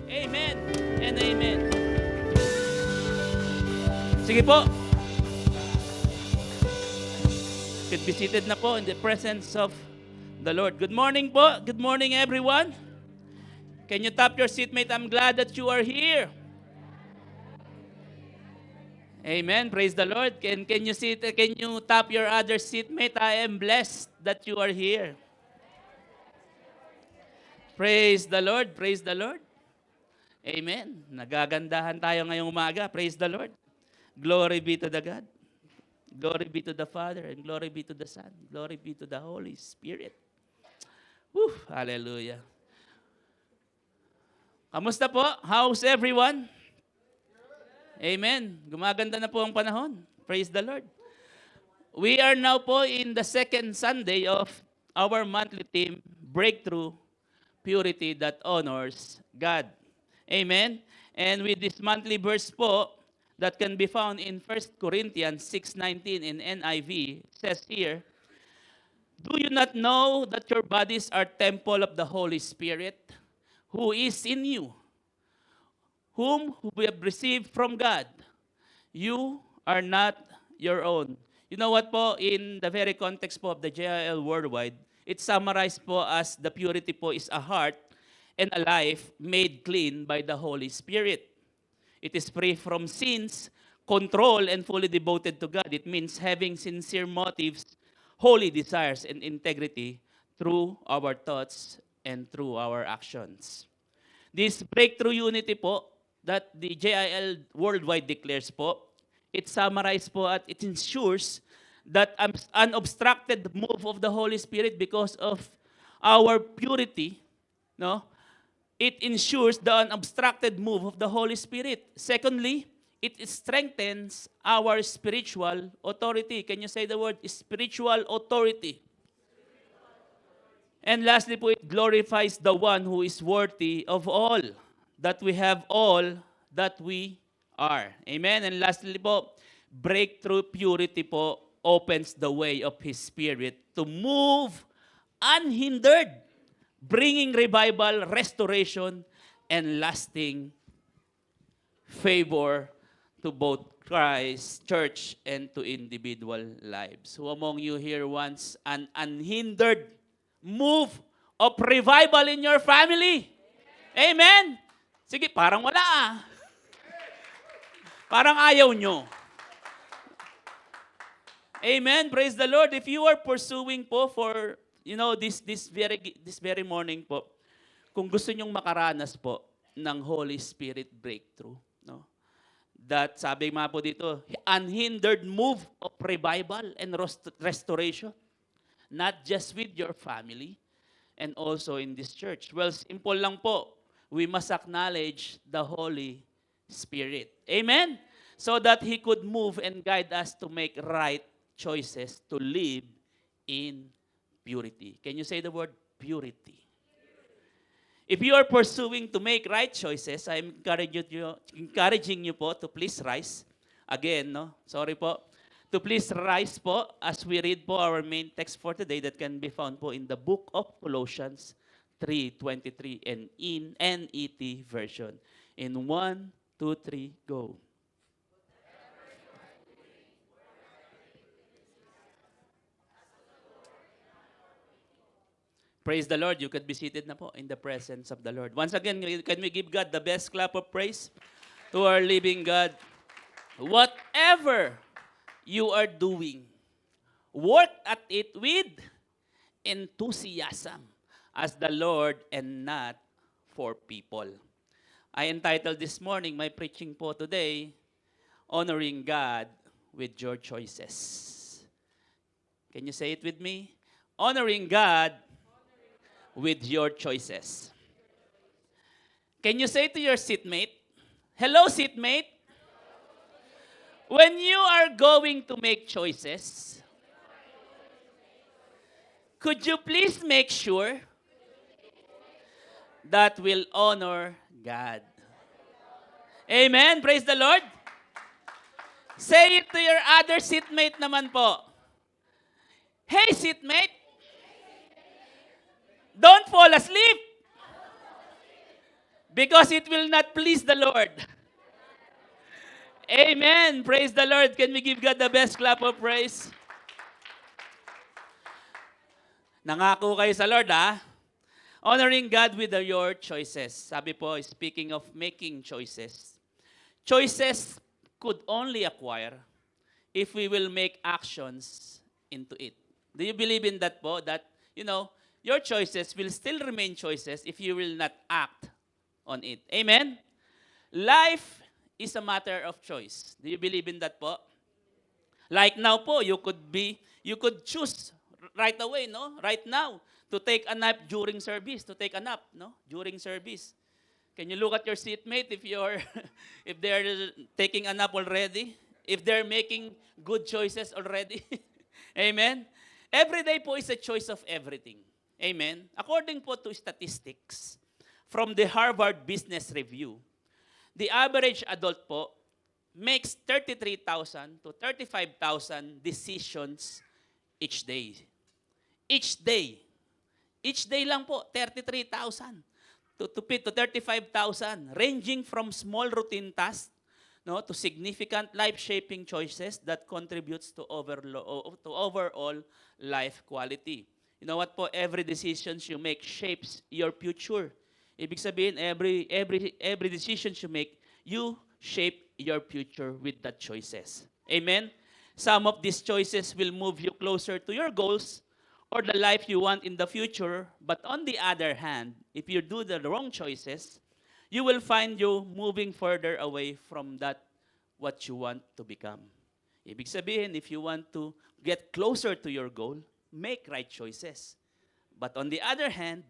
Amen and amen. Sige po, could be seated na po in the presence of the Lord. Good morning po. Good morning, everyone. Can you tap your seatmate? I'm glad that you are here. Amen. Praise the Lord. Can you tap your other seatmate? I am blessed that you are here. Praise the Lord. Praise the Lord. Amen. Nagagandahan tayo ngayong umaga. Praise the Lord. Glory be to the God. Glory be to the Father and glory be to the Son. Glory be to the Holy Spirit. Woo, hallelujah. Kamusta po? How's everyone? Amen. Gumaganda na po ang panahon. Praise the Lord. We are now po in the second Sunday of our monthly theme, Breakthrough Purity that Honors God. Amen. And with this monthly verse po, that can be found in 1 Corinthians 6:19 in NIV, says here, do you not know that your bodies are temple of the Holy Spirit, who is in you, whom we have received from God? You are not your own. You know what po, in the very context po of the JIL Worldwide, it's summarized po as the purity po is a heart and a life made clean by the Holy Spirit. It is free from sins, control, and fully devoted to God. It means having sincere motives, holy desires, and integrity through our thoughts and through our actions. This breakthrough unity po that the JIL Worldwide declares po, it summarizes po at it ensures that an unobstructed move of the Holy Spirit because of our purity, no? It ensures the unobstructed move of the Holy Spirit. Secondly, it strengthens our spiritual authority. Can you say the word spiritual authority? And lastly po, it glorifies the one who is worthy of all, that we have all that we are. Amen? And lastly po, breakthrough purity po opens the way of His Spirit to move unhindered, bringing revival, restoration, and lasting favor to both Christ, church, and to individual lives. Who among you here wants an unhindered move of revival in your family? Amen? Sige, parang wala ah. Parang ayaw nyo. Amen. Praise the Lord. If you are pursuing po for, this very morning po, kung gusto nyong makaranas po ng Holy Spirit breakthrough, no? That sabi nga po dito, unhindered move of revival and restoration, not just with your family and also in this church. Well, simple lang po. We must acknowledge the Holy Spirit. Amen? So that He could move and guide us to make right choices to live in purity. Can you say the word purity? If you are pursuing to make right choices, I'm encouraging you po to please rise. Again, no? Sorry po. To please rise po as we read po our main text for today that can be found po in the book of Colossians 3:23 and in NET version. In 1, 2, 3, go. Praise the Lord. You could be seated na po in the presence of the Lord. Once again, can we give God the best clap of praise to our living God? Whatever you are doing, work at it with enthusiasm as the Lord and not for people. I entitled this morning my preaching po today, Honoring God with Your Choices. Can you say it with me? Honoring God with your choices. Can you say to your seatmate, hello seatmate, when you are going to make choices, could you please make sure that will honor God? Amen. Praise the Lord. Say it to your other seatmate naman po. Hey seatmate, don't fall asleep. Because it will not please the Lord. Amen. Praise the Lord. Can we give God the best clap of praise? Nangako kayo sa Lord, ha? Honoring God with your choices. Sabi po, speaking of making choices, choices could only acquire if we will make actions into it. Do you believe in that po? That, your choices will still remain choices if you will not act on it. Amen? Life is a matter of choice. Do you believe in that po? Like now po, you could choose right away, no? Right now, to take a nap during service, during service. Can you look at your seatmate if they're taking a nap already? If they're making good choices already? Amen? Every day po is a choice of everything. Amen? According po to statistics from the Harvard Business Review, the average adult po makes 33,000 to 35,000 decisions each day. Each day. Each day lang po, 33,000 to 35,000, ranging from small routine tasks to significant life-shaping choices that contributes to overall life quality. You know what po? Every decisions you make shapes your future. Ibig sabihin, every decisions you make, you shape your future with that choices. Amen? Some of these choices will move you closer to your goals or the life you want in the future. But on the other hand, if you do the wrong choices, you will find you moving further away from that what you want to become. Ibig sabihin, if you want to get closer to your goal, make right choices. But on the other hand,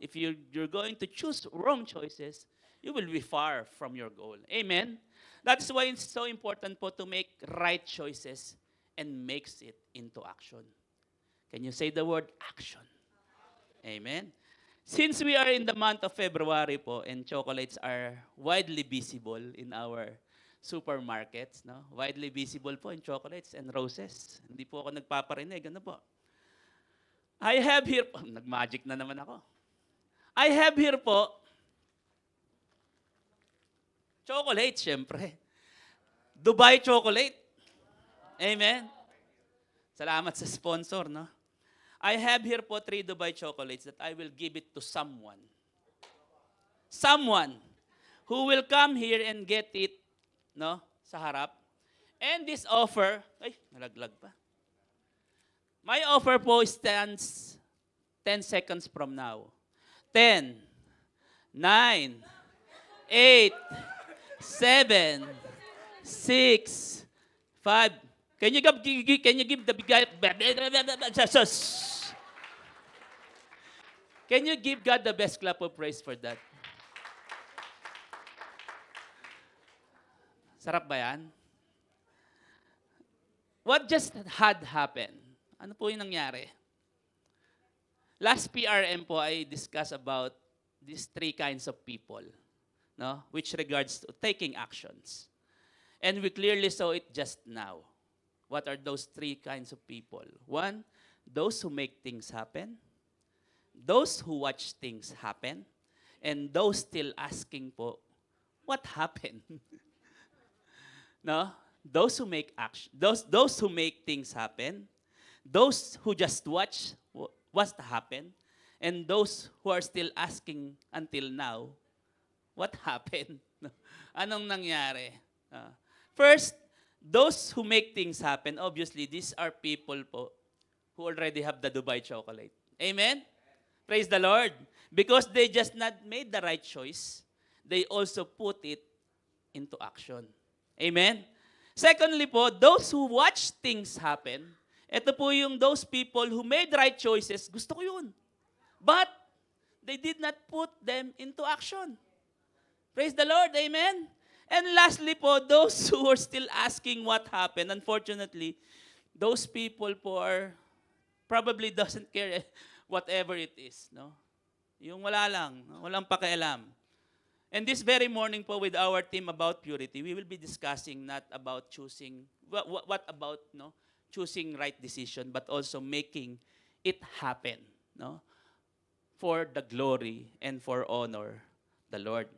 if you're going to choose wrong choices, you will be far from your goal. Amen? That's why it's so important po to make right choices and makes it into action. Can you say the word action? Amen? Since we are in the month of February po and chocolates are widely visible in our supermarkets, widely visible po in chocolates and roses. Hindi po ako nagpaparinig, po? I have here, nag-magic na naman ako. I have here po, chocolate, syempre. Dubai chocolate. Amen? Salamat sa sponsor, I have here po 3 Dubai chocolates that I will give it to someone. Someone who will come here and get it, sa harap. And this offer, nalaglag pa. My offer po stands 10 seconds from now. 10, 9, 8, 7, 6, 5. Can you give the guy? Can you give God the best clap of praise for that? Sarap ba yan? What just had happened? Ano po yung nangyari? Last PRM po, I discussed about these 3 kinds of people, which regards to taking actions. And we clearly saw it just now. What are those 3 kinds of people? 1, those who make things happen. Those who watch things happen. And those still asking po, what happened? Those who make action, those who make things happen. Those who just watch what's happened. And those who are still asking until now, what happened? Anong nangyari? First, those who make things happen, obviously, these are people po who already have the Dubai chocolate. Amen? Praise the Lord. Because they just not made the right choice, they also put it into action. Amen? Secondly po, those who watch things happen, ito po yung those people who made right choices, gusto ko yun. But, they did not put them into action. Praise the Lord. Amen? And lastly po, those who are still asking what happened, unfortunately, those people po are probably doesn't care whatever it is. Yung wala lang, walang pakialam. And this very morning po with our team about purity, we will be discussing not about choosing, what about choosing right decision, but also making it happen for the glory and for honor the Lord.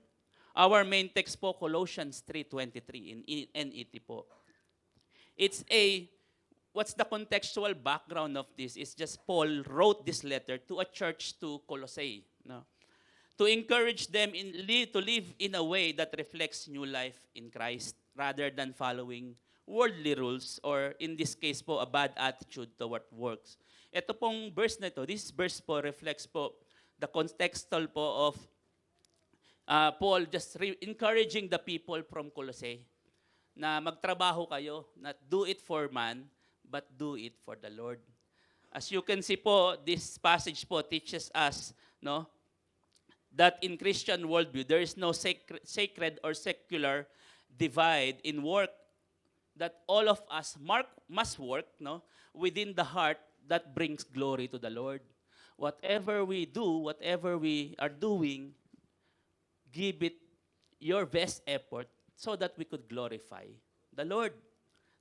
Our main text po, Colossians 3:23 in NET po. It's what's the contextual background of this? It's just Paul wrote this letter to a church to Colossae, no? To encourage them to live in a way that reflects new life in Christ rather than following worldly rules or in this case po, a bad attitude toward works. Ito pong verse na ito, this verse po reflects po the contextual po of Paul just encouraging the people from Colossae na magtrabaho kayo, not do it for man, but do it for the Lord. As you can see po, this passage po teaches us, no, that in Christian worldview, there is no sacred or secular divide in work, that all of us must work, no, within the heart that brings glory to the Lord. Whatever we do, whatever we are doing, give it your best effort so that we could glorify the Lord.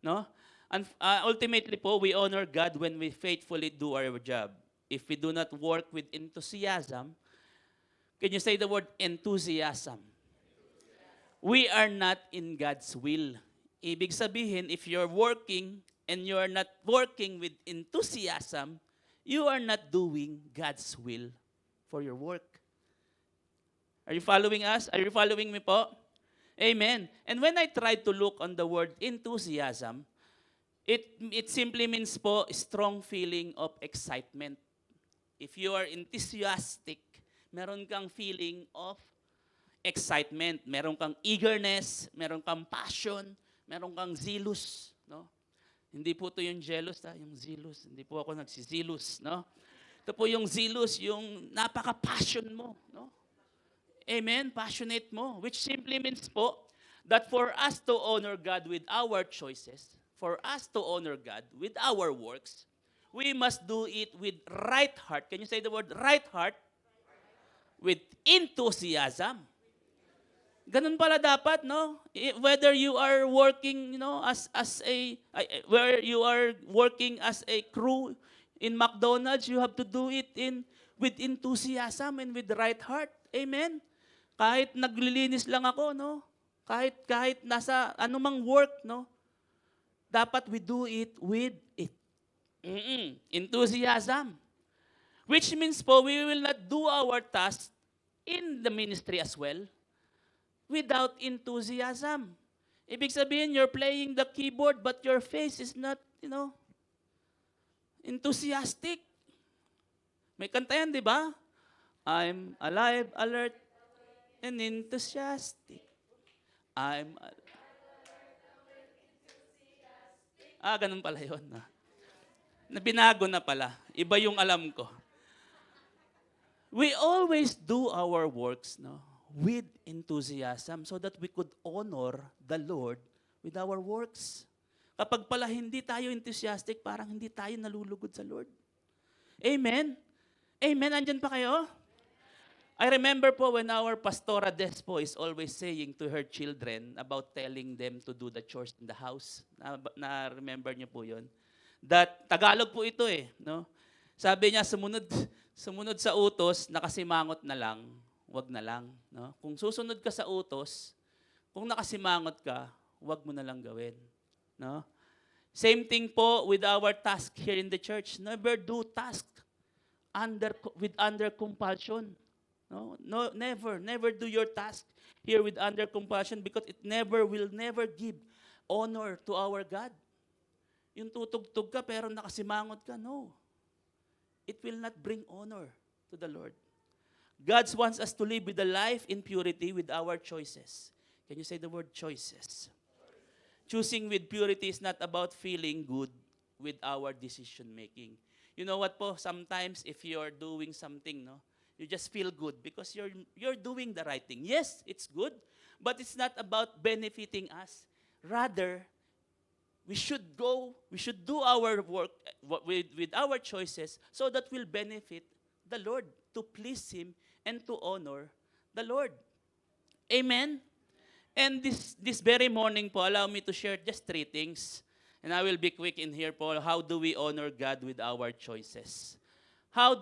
No? And ultimately po, we honor God when we faithfully do our job. If we do not work with enthusiasm, can you say the word enthusiasm? We are not in God's will. Ibig sabihin, if you're working and you are not working with enthusiasm, you are not doing God's will for your work. Are you following us? Are you following me po? Amen. And when I try to look on the word enthusiasm, it simply means po strong feeling of excitement. If you are enthusiastic, meron kang feeling of excitement, meron kang eagerness, meron kang passion, meron kang zealous, no? Hindi po ito yung jealous, yung zealous. Hindi po ako nagsizealous, no? Ito po yung zealous, yung napaka-passion mo, no? Amen, passionate mo, which simply means po that for us to honor God with our choices, for us to honor God with our works, we must do it with right heart. Can you say the word right heart? With enthusiasm. Ganun pala dapat, no? Whether you are working, where you are working as a crew in McDonald's, you have to do it with enthusiasm and with the right heart. Amen. Kahit naglilinis lang ako, no? Kahit nasa anumang work, no? Dapat we do it with enthusiasm. Which means po, we will not do our task in the ministry as well without enthusiasm. Ibig sabihin, you're playing the keyboard but your face is not, enthusiastic. May kanta yan, di ba? I'm alive, alert, and enthusiastic. Ganun pala yun. Binago na pala. Iba yung alam ko. We always do our works, no, with enthusiasm so that we could honor the Lord with our works. Kapag pala hindi tayo enthusiastic, parang hindi tayo nalulugod sa Lord. Amen? Amen? Andyan pa kayo? I remember po when our Pastora Despo is always saying to her children about telling them to do the chores in the house. Na-remember niyo po yun? That, Tagalog po ito no? Sabi niya, sumunod sa utos, nakasimangot na lang, wag na lang. No? Kung susunod ka sa utos, kung nakasimangot ka, wag mo na lang gawin. No? Same thing po with our task here in the church. Never do task under compulsion. No, never do your task here with under compulsion because it will never give honor to our God. Yung tutugtog ka pero nakasimangot ka, no. It will not bring honor to the Lord. God wants us to live with a life in purity with our choices. Can you say the word choices? Choosing with purity is not about feeling good with our decision making. You know what po? Sometimes if you're doing something, no, you just feel good because you're doing the right thing. Yes, it's good, but it's not about benefiting us. Rather, we should do our work with our choices so that we'll benefit the Lord, to please Him and to honor the Lord. Amen? And this very morning po, allow me to share just 3 things. And I will be quick in here po. How do we honor God with our choices? How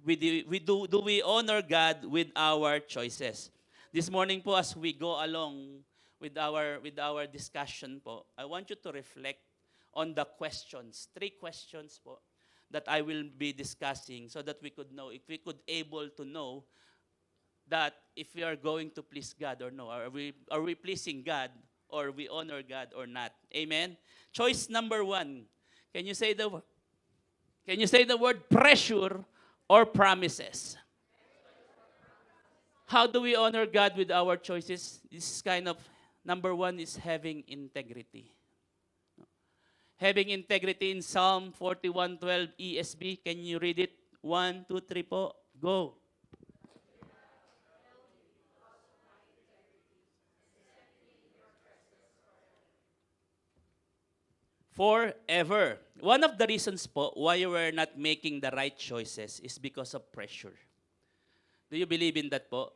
do we honor God with our choices? This morning po, as we go along with our discussion po, I want you to reflect on the questions, 3 questions po, that I will be discussing so that we could know, if we could able to know that if we are going to please God or no. Are we pleasing God or we honor God or not? Amen? Choice number 1. Can you say the word pressure or promises? How do we honor God with our choices? This is kind of, number 1 is having integrity. Having integrity in Psalm 41:12 ESV. Can you read it? 1, 2, 3 po. Go. Forever. One of the reasons po why we're not making the right choices is because of pressure. Do you believe in that po?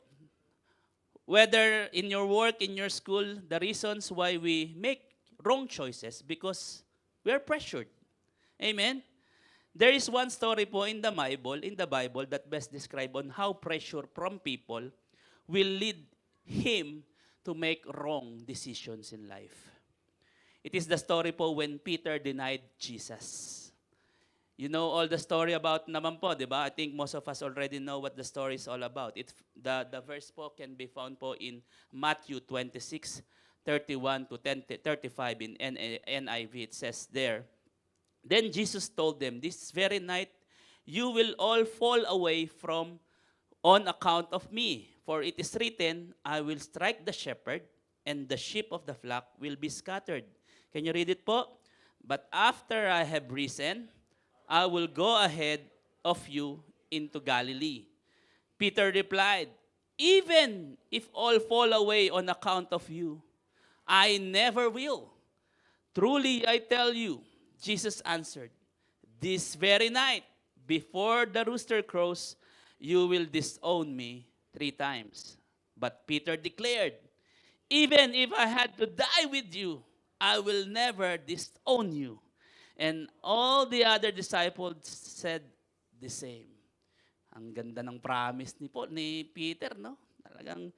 Whether in your work, in your school, the reasons why we make wrong choices because we are pressured. Amen? There is one story po in the Bible that best describe on how pressure from people will lead him to make wrong decisions in life. It is the story po when Peter denied Jesus. You know all the story about naman po, di ba? I think most of us already know what the story is all about. The verse po can be found po in Matthew 26:31 to 35 in NIV. It says there, then Jesus told them, this very night you will all fall away from on account of me. For it is written, I will strike the shepherd, and the sheep of the flock will be scattered. Can you read it po? But after I have risen, I will go ahead of you into Galilee. Peter replied, even if all fall away on account of you, I never will. Truly I tell you, Jesus answered, this very night, before the rooster crows, you will disown me 3 times. But Peter declared, even if I had to die with you, I will never disown you. And all the other disciples said the same. Ang ganda ng promise ni Peter, no? Talagang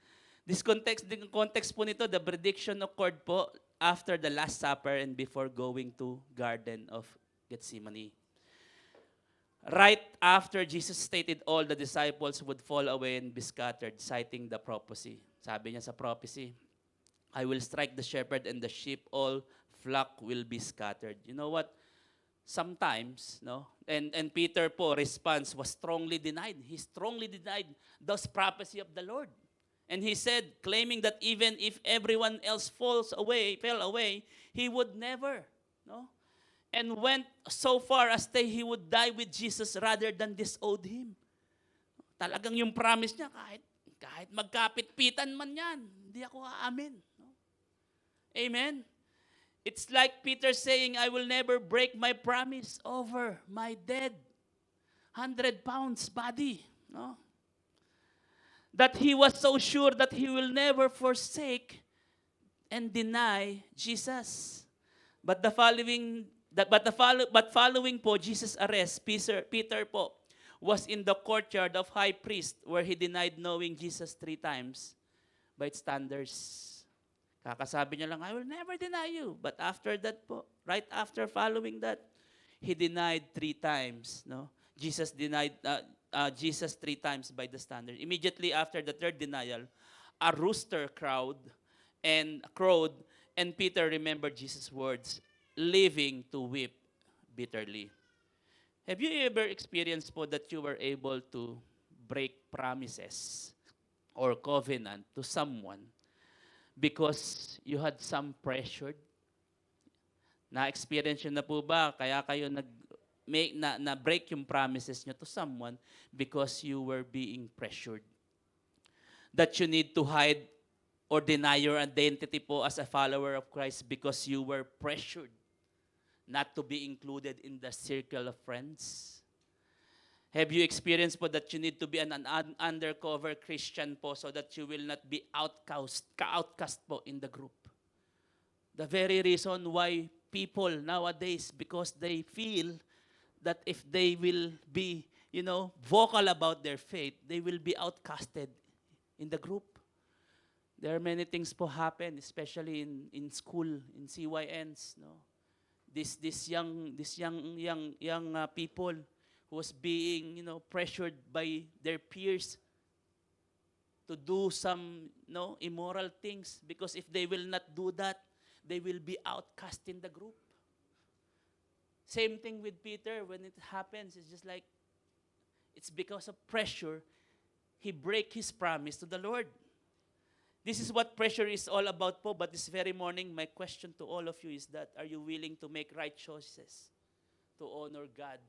context po nito, the prediction occurred po after the Last Supper and before going to Garden of Gethsemane. Right after Jesus stated all the disciples would fall away and be scattered, citing the prophecy. Sabi niya sa prophecy, I will strike the shepherd and the sheep, all flock will be scattered. You know what? Sometimes, no? And Peter po, response was strongly denied. He strongly denied those prophecy of the Lord. And he said, claiming that even if everyone else fell away, he would never, no? And went so far as he would die with Jesus rather than disown him. Talagang yung promise niya, kahit magkapit-pitan man yan, hindi ako aamin. No? Amen? It's like Peter saying, I will never break my promise over my dead 100 pounds body. No? That he was so sure that he will never forsake and deny Jesus. But following po Jesus' arrest, Peter po was in the courtyard of high priest where he denied knowing Jesus 3 times by its standards. Kakasabi niya lang, I will never deny you. But after that po, right after following that, he denied 3 times. No? Jesus denied Jesus 3 times by the standard. Immediately after the 3rd denial, a rooster crowed, and Peter remembered Jesus' words, leaving to weep bitterly. Have you ever experienced po that you were able to break promises or covenant to someone because you had some pressure? Na-experience nyo na po ba? Kaya kayo na-break yung promises nyo to someone because you were being pressured. That you need to hide or deny your identity po as a follower of Christ because you were pressured not to be included in the circle of friends. Have you experienced po that you need to be an undercover Christian po so that you will not be outcast po in the group? The very reason why people nowadays, because they feel that if they will be vocal about their faith, they will be outcasted in the group. There are many things po happen, especially in school, in CYNs, no. This young people who was being, pressured by their peers to do some, immoral things, because if they will not do that, they will be outcast in the group. Same thing with Peter. When it happens, it's just like, it's because of pressure, he break his promise to the Lord. This is what pressure is all about po, but this very morning, my question to all of you is that, are you willing to make right choices to honor God,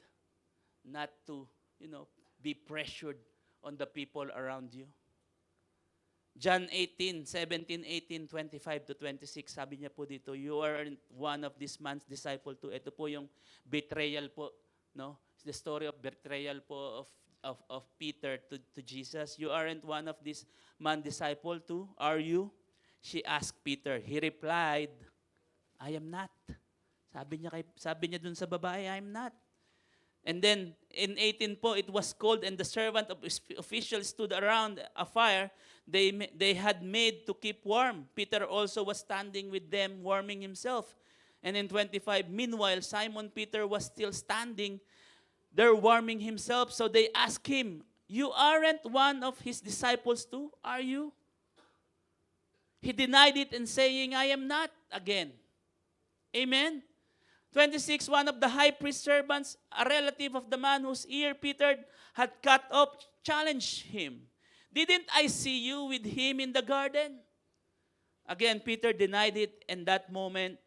not to, be pressured on the people around you? John 18, 17, 18, 25 to 26, sabi niya po dito, you are one of this man's disciple too. Ito po yung betrayal po, no? It's the story of betrayal po of Peter to Jesus. You aren't one of this man's disciple too, are you? She asked Peter. He replied, I am not. Sabi niya dun sa babae, I am not. And then, in 18 po, it was cold, and the servant of officials stood around a fire they had made to keep warm. Peter also was standing with them, warming himself. And in 25, meanwhile, Simon Peter was still standing there, warming himself. So they asked him, you aren't one of his disciples too, are you? He denied it and saying, I am not, again. Amen? 26, one of the high priest servants, a relative of the man whose ear Peter had cut off, challenged him. Didn't I see you with him in the garden? Again, Peter denied it, and that moment,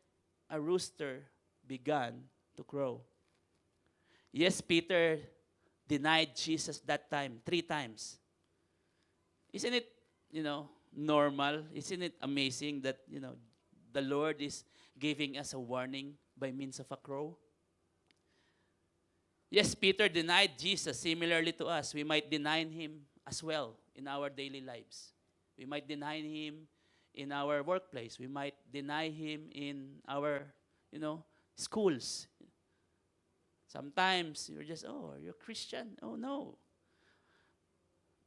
a rooster began to crow. Yes, Peter denied Jesus that time, 3 times. Isn't it, normal? Isn't it amazing that, the Lord is giving us a warning by means of a crow? Yes, Peter denied Jesus. Similarly to us, we might deny him as well in our daily lives. We might deny him in our workplace. We might deny him in our, schools. Sometimes you're just, you're Christian. Oh, no.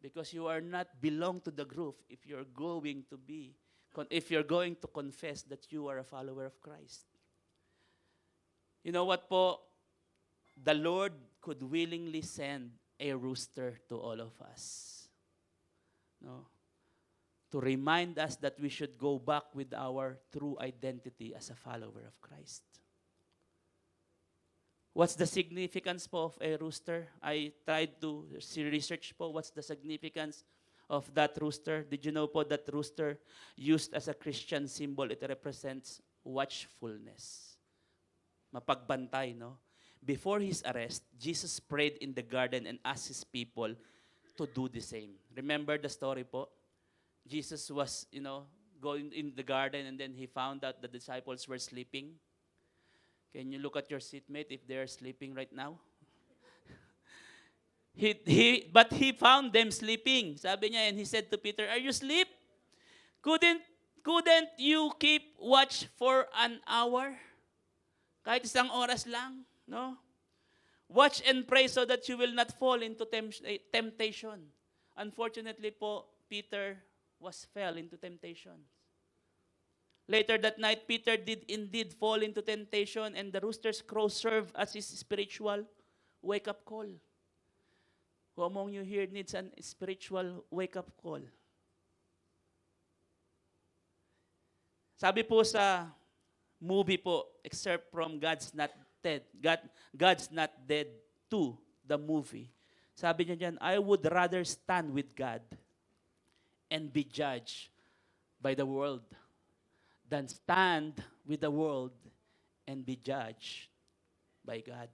Because you are not belong to the group if you're going to confess that you are a follower of Christ. You know what po? The Lord could willingly send a rooster to all of us. No? To remind us that we should go back with our true identity as a follower of Christ. What's the significance po of a rooster? I tried to research po what's the significance of that rooster. Did you know po that rooster, used as a Christian symbol, it represents watchfulness. Mapagbantay, no? Before his arrest, Jesus prayed in the garden and asked his people to do the same. Remember the story po? Jesus was, going in the garden, and then he found out the disciples were sleeping. Can you look at your seatmate if they're sleeping right now? But he found them sleeping. Sabi niya, and he said to Peter, are you asleep? Couldn't you keep watch for an hour? Kahit isang oras lang, no? Watch and pray so that you will not fall into temptation. Unfortunately po, Peter fell into temptation. Later that night, Peter did indeed fall into temptation, and the rooster's crow served as his spiritual wake-up call. Who among you here needs a spiritual wake-up call? Sabi po sa movie po, excerpt from God's Not Dead 2, the movie. Sabi niya dyan, I would rather stand with God and be judged by the world than stand with the world and be judged by God.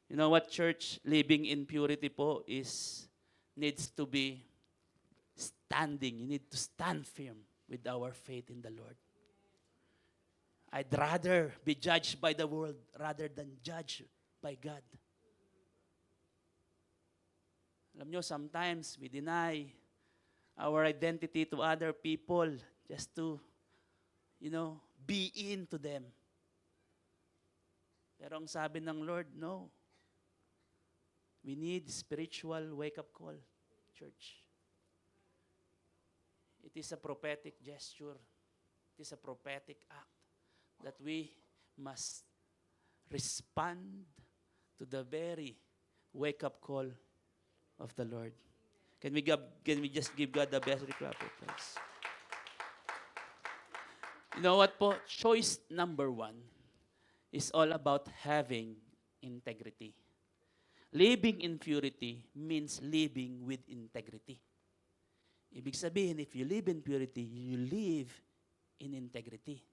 You know what, church? Living in purity po needs to be standing. You need to stand firm with our faith in the Lord. I'd rather be judged by the world rather than judged by God. Alam nyo, sometimes we deny our identity to other people just to, be into them. Pero ang sabi ng Lord, no. We need spiritual wake-up call, church. It is a prophetic gesture. It is a prophetic act that we must respond to the very wake-up call of the Lord. Can we just give God the best clap, please? You know what po? Choice number 1 is all about having integrity. Living in purity means living with integrity. Ibig sabihin, if you live in purity, you live in integrity.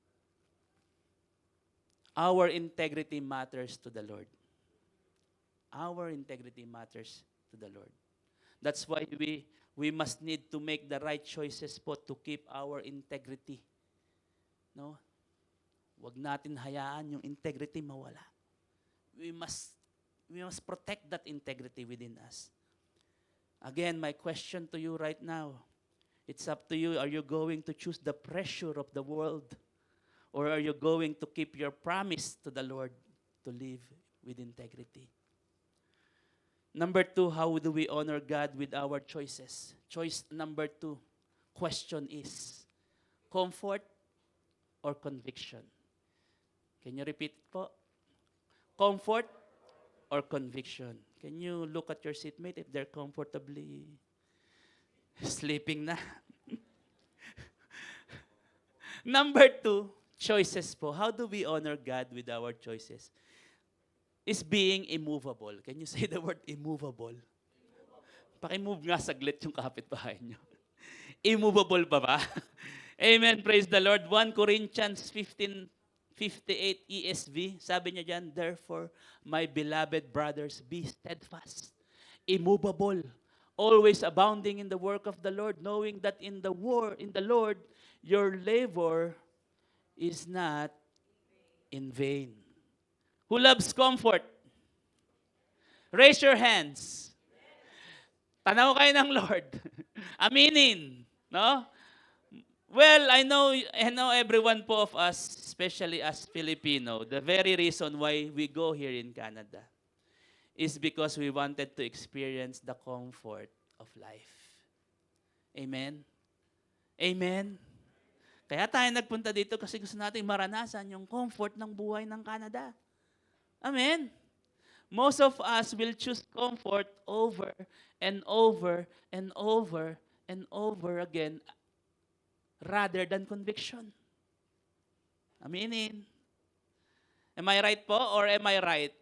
Our integrity matters to the Lord. Our integrity matters to the Lord. That's why we must need to make the right choices po to keep our integrity. No? Huwag natin hayaan yung integrity mawala. We must protect that integrity within us. Again, my question to you right now, it's up to you. Are you going to choose the pressure of the world? Or are you going to keep your promise to the Lord to live with integrity? Number 2, how do we honor God with our choices? Choice number 2, question is, comfort or conviction? Can you repeat po? Comfort or conviction? Can you look at your seatmate if they're comfortably sleeping na? Number 2, choices po. How do we honor God with our choices? Is being immovable. Can you say the word immovable? Pakimove nga saglit yung kapitbahay nyo. Immovable pa ba? Amen. Praise the Lord. 1 Corinthians 15:58 ESV. Sabi niya dyan, therefore, my beloved brothers, be steadfast, immovable, always abounding in the work of the Lord, knowing that in the Lord, your labor is not in vain. Who loves comfort? Raise your hands. Tanaw kayo ng Lord. Aminin. No? Well, I know everyone po of us, especially as Filipino, the very reason why we go here in Canada is because we wanted to experience the comfort of life. Amen? Amen? Kaya tayo nagpunta dito kasi gusto natin maranasan yung comfort ng buhay ng Canada. Amen? Most of us will choose comfort over and over and over and over again rather than conviction. Aminin. Am I right po or am I right?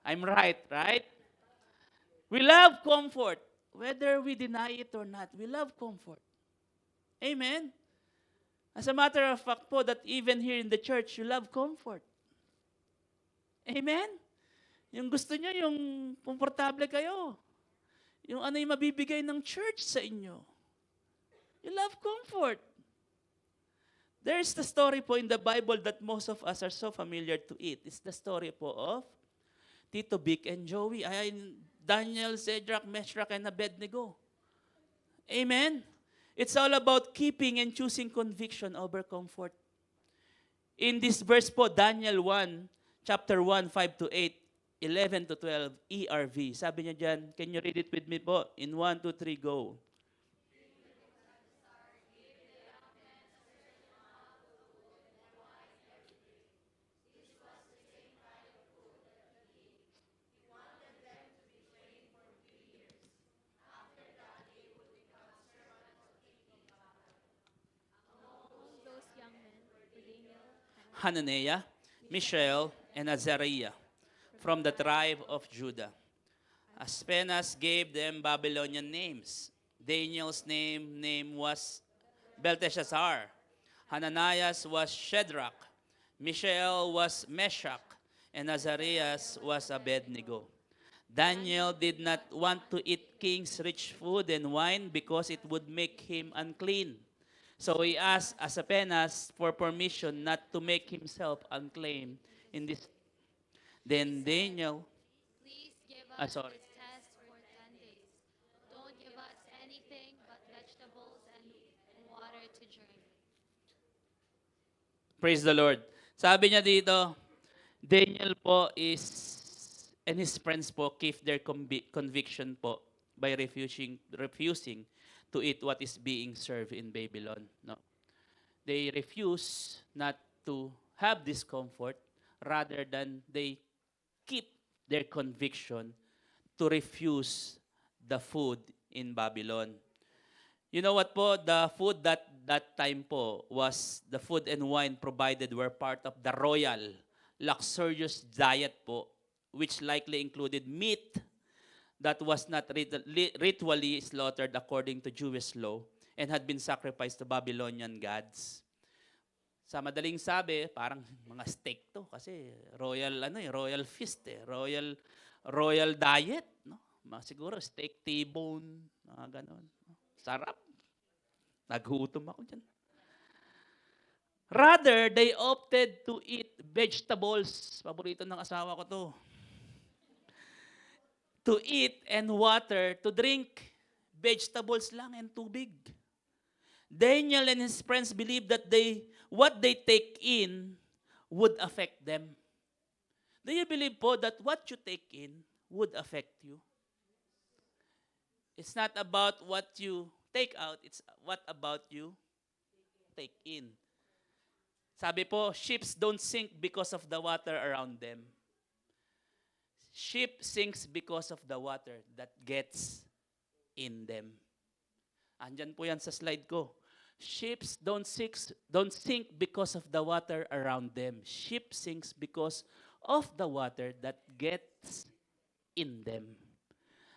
I'm right, right? We love comfort. Whether we deny it or not, we love comfort. Amen? As a matter of fact po, that even here in the church, you love comfort. Amen? Yung gusto nyo, yung komportable kayo. Yung ano yung mabibigay ng church sa inyo. You love comfort. There's the story po in the Bible that most of us are so familiar to it. It's the story po of Tito Vic and Joey. Daniel, Shadrach, Meshach, and Abednego. Amen? It's all about keeping and choosing conviction over comfort. In this verse po, Daniel 1, chapter 1, 5 to 8, 11 to 12, ERV. Sabi niya dyan, can you read it with me po? In 1, 2, 3, go. Those young men were Daniel, Hananiah, Mishael, and Azariah from the tribe of Judah. Aspenas gave them Babylonian names. Daniel's name was Belteshazzar. Hananias was Shadrach. Mishael was Meshach. And Azarias was Abednego. Daniel did not want to eat king's rich food and wine because it would make him unclean. So he asked Aspenas for permission not to make himself unclean in this. Then Daniel, please give us sorry. this test for 10 days. Don't give us anything but vegetables and water to drink. Praise the Lord. Sabi niya dito, Daniel po is and his friends po keep their conviction po by refusing to eat what is being served in Babylon. No? They refuse not to have this comfort rather than they keep their conviction to refuse the food in Babylon. You know what po? The food that time po was the food and wine provided were part of the royal, luxurious diet po, which likely included meat that was not ritually slaughtered according to Jewish law and had been sacrificed to Babylonian gods. Sa madaling sabi, parang mga steak to kasi royal feast royal diet, no? Siguro steak T-bone, mga ganon. Sarap. Nagutom ako dyan. Rather, they opted to eat vegetables. Paborito ng asawa ko to. To eat and water, to drink vegetables lang and tubig. Daniel and his friends believed that what they take in would affect them. Do you believe po that what you take in would affect you? It's not about what you take out, it's what about you take in. Sabi po, ships don't sink because of the water around them. Ship sinks because of the water that gets in them. Andyan po yan sa slide ko. Ships don't sink because of the water around them. Ship sinks because of the water that gets in them.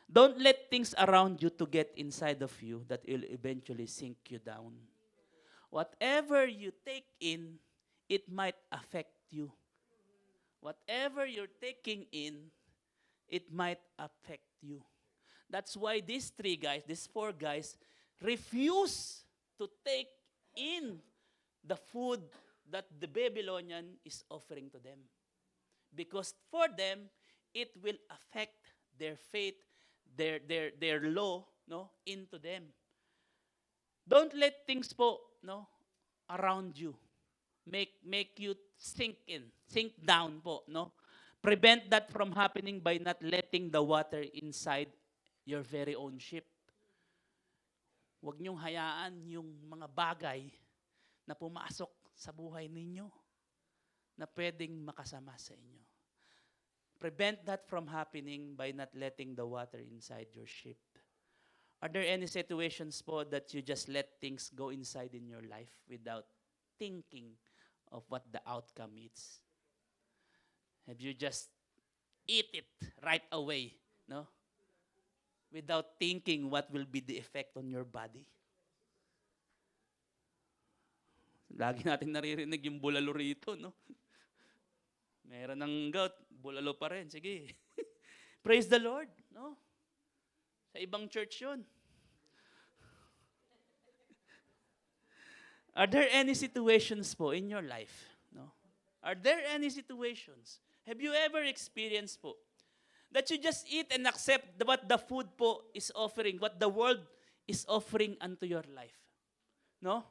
Don't let things around you to get inside of you that will eventually sink you down. Whatever you take in, it might affect you. Whatever you're taking in, it might affect you. That's why these four guys, refuse to take in the food that the Babylonian is offering to them. Because for them, it will affect their faith, their law, no, into them. Don't let things po, no, around you make you sink down po, no? Prevent that from happening by not letting the water inside your very own ship. Huwag niyong hayaan yung mga bagay na pumasok sa buhay ninyo na pwedeng makasama sa inyo. Prevent that from happening by not letting the water inside your ship. Are there any situations po that you just let things go inside in your life without thinking of what the outcome is? Have you just eat it right away, no? Without thinking what will be the effect on your body? Lagi natin naririnig yung bulalo rito, no? Meron ng gout, bulalo pa rin. Sige. Praise the Lord, no? Sa ibang church yun. Are there any situations po in your life, no? Are there any situations? Have you ever experienced po that you just eat and accept what the food po is offering, what the world is offering unto your life? No?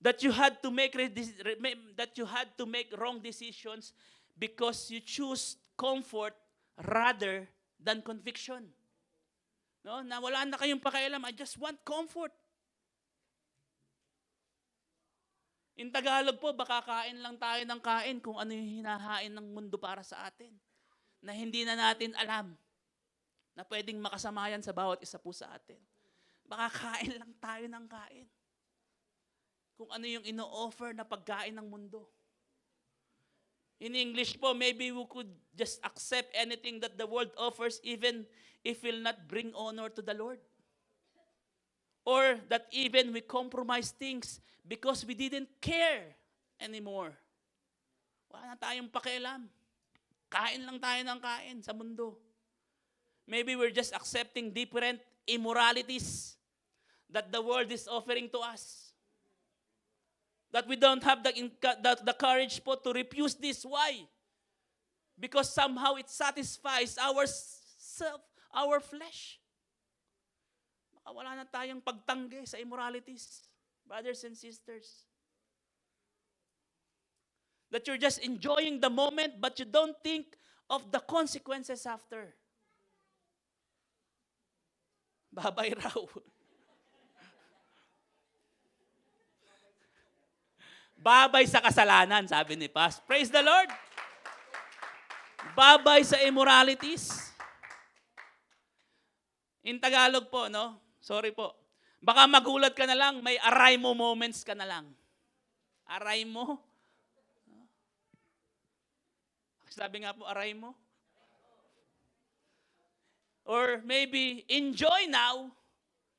That you had to make wrong decisions because you choose comfort rather than conviction. No? Na wala na kayong pakialam, I just want comfort. In Tagalog po, baka kain lang tayo ng kain kung ano yung hinahain ng mundo para sa atin. Na hindi na natin alam na pwedeng makasama yan sa bawat isa po sa atin. Baka kain lang tayo ng kain. Kung ano yung ino-offer na pagkain ng mundo. In English po, maybe we could just accept anything that the world offers even if it will not bring honor to the Lord. Or that even we compromise things because we didn't care anymore. Wala na tayong pakialam. Kain lang tayo ng kain sa mundo. Maybe we're just accepting different immoralities that the world is offering to us. That we don't have the courage po to refuse this. Why? Because somehow it satisfies our flesh. Wala na tayong pagtanggi sa immoralities, brothers and sisters. That you're just enjoying the moment but you don't think of the consequences after. Babay raw. Babay sa kasalanan, sabi ni Pas. Praise the Lord. Babay sa immoralities. In Tagalog po, no? Sorry po. Baka magulat ka na lang, may aray mo moments ka na lang. Aray mo. Sabi nga po, aray mo. Or maybe, enjoy now,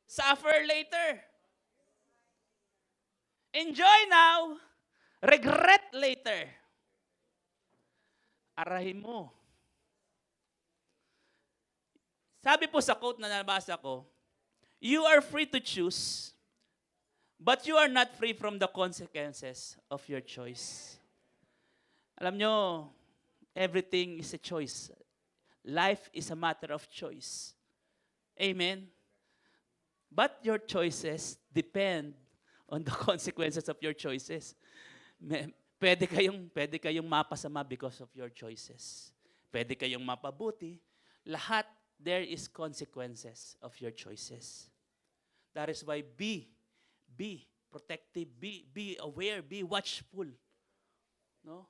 suffer later. Enjoy now, regret later. Aray mo. Sabi po sa quote na nabasa ko, you are free to choose, but you are not free from the consequences of your choice. Alam nyo, everything is a choice. Life is a matter of choice. Amen? But your choices depend on the consequences of your choices. Pwede kayong mapasama because of your choices. Pwede kayong mapabuti. Lahat, there is consequences of your choices. That is why be protective, be aware, be watchful, no,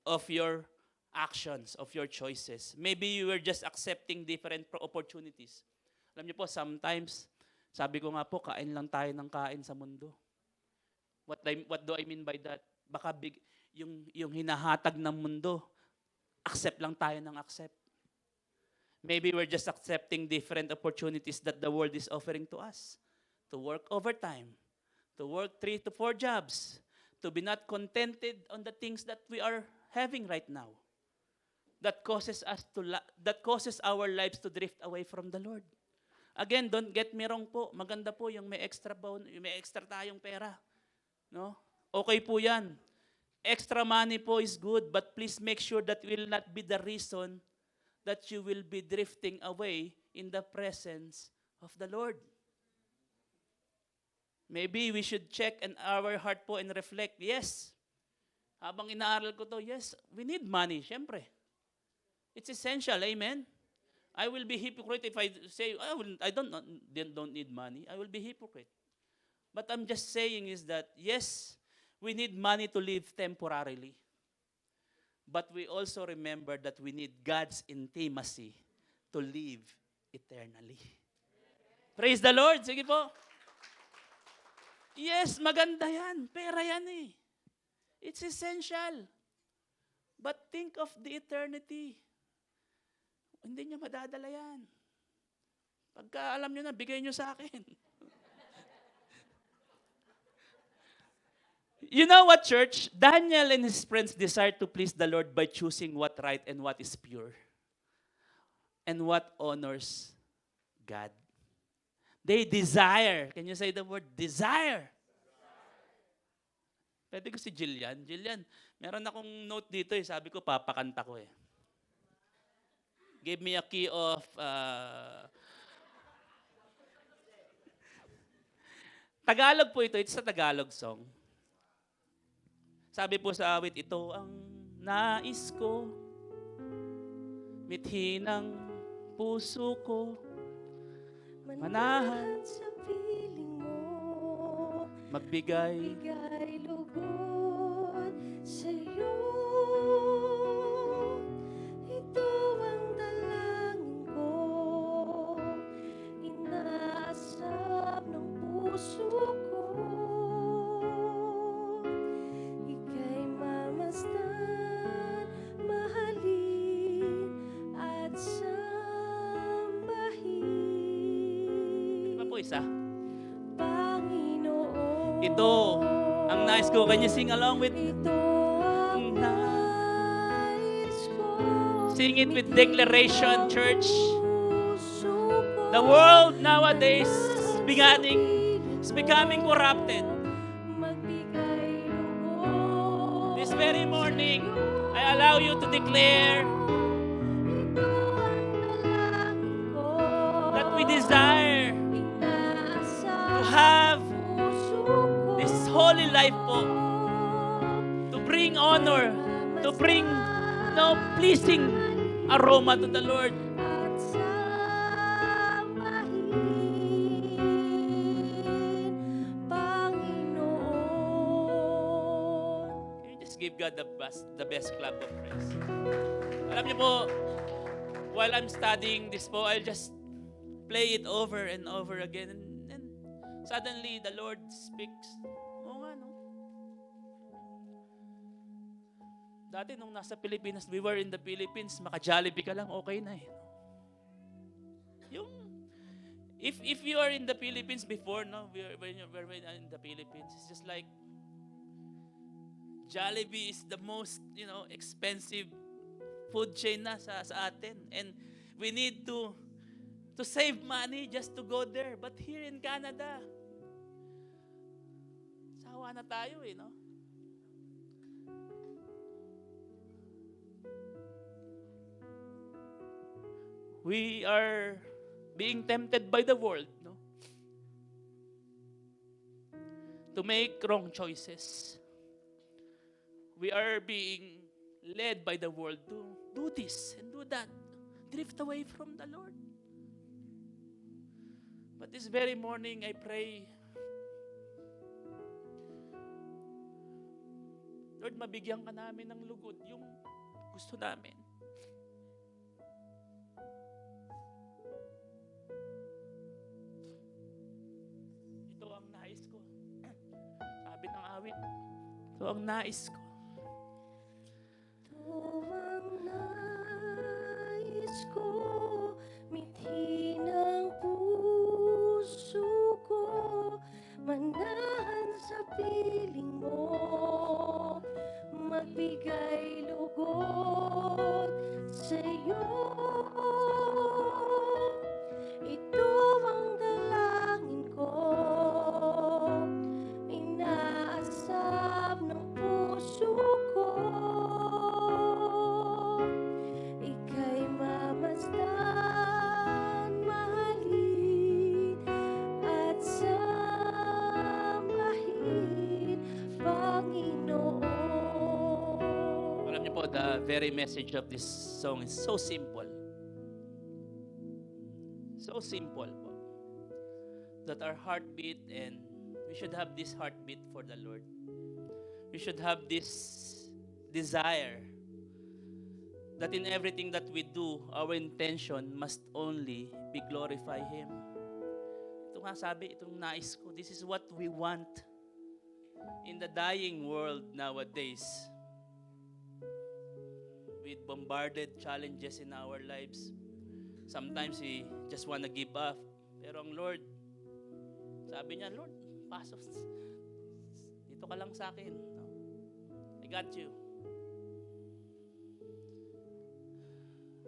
of your actions, of your choices. Maybe you were just accepting different opportunities. Alam niyo po, sometimes, sabi ko nga po, kain lang tayo ng kain sa mundo. What do I mean by that? Baka yung hinahatag ng mundo, accept lang tayo ng accept. Maybe we're just accepting different opportunities that the world is offering to us. To work overtime, to work 3 to 4 jobs, to be not contented on the things that we are having right now. That causes our lives to drift away from the Lord. Again, don't get me wrong po. Maganda po yung may extra tayong pera. No? Okay po 'yan. Extra money po is good, but please make sure that will not be the reason that you will be drifting away in the presence of the Lord. Maybe we should check in our heart po and reflect. Yes, habang inaaral ko to, yes, we need money, syempre. It's essential, amen? I will be hypocrite if I say, I don't need money. I will be hypocrite. But I'm just saying is that, yes, we need money to live temporarily. But we also remember that we need God's intimacy to live eternally. Praise the Lord. Sige po. Yes, maganda yan. Pera yan eh. It's essential. But think of the eternity. Hindi niyo madadala yan. Pagka alam niyo na, bigay niyo sa akin. You know what, church? Daniel and his friends desired to please the Lord by choosing what right and what is pure and what honors God. They desire. Can you say the word desire? Pwede ko si Jillian. Jillian, meron akong note dito eh. Sabi ko, papakanta ko eh. Give me a key of... Tagalog po ito. It's a Tagalog song. Sabi po sa awit, ito ang nais ko, mithi ng puso ko, manahan sa piling mo, magbigay bigay lugod sa'yo. Ito ang dalangin ko, inaasap ng puso ko. Ika'y mamasdan, mahalin at sambahin. Ano po isa? Panginoon, Ito ang nais ko. Can you sing along with? ito ang nais ko. Sing it with declaration, church. Puso ko The world nowadays is becoming corrupted. magbigay lugod. This very morning, I allow you to declare Ito ang dalangin ko. that we desire Inaasap to have puso ko. this holy life po, to bring honor, to bring no pleasing aroma to the Lord. at samahin, Panginoon. Can you just give God the best clap of praise? Alam niyo po, while I'm studying this po, I'll just play it over and over again. And suddenly, the Lord speaks. Oo nga, no? Dati nung nasa Pilipinas, we were in the Philippines, maka-Jollibee ka lang, okay na eh. Yung, if you are in the Philippines before, no, when we're in the Philippines, it's just like, Jollibee is the most, expensive food chain na sa atin. And we need to save money just to go there. But here in Canada, sawa na tayo eh, no? We are being tempted by the world, no? To make wrong choices. We are being led by the world to do this and do that. Drift away from the Lord. But this very morning, I pray, Lord, mabigyan ka namin ng lugod yung gusto namin. Ito ang nais ko. Sabi ng awit, ito ang nais ko. Ito ang nais ko, mithi ng puso ko, manahan sa piling mo, magbigay lugod sa'yo. Ito ang dalangin ko, inaasam ng puso ko. Ika'y mamasdan, mahalin, at samahin, Panginoon. Alam niyo po, the very message of this song is so simple. So simple po. That our heartbeat, and we should have this heartbeat for the Lord. We should have this desire that in everything that we do, our intention must only be glorify Him. Ito nga sabi, itong nais ko, this is what we want in the dying world nowadays. With bombarded challenges in our lives, sometimes we just want to give up. Pero ang Lord, sabi niya, Lord, pasok. Dito ka lang sa akin. No? I got you.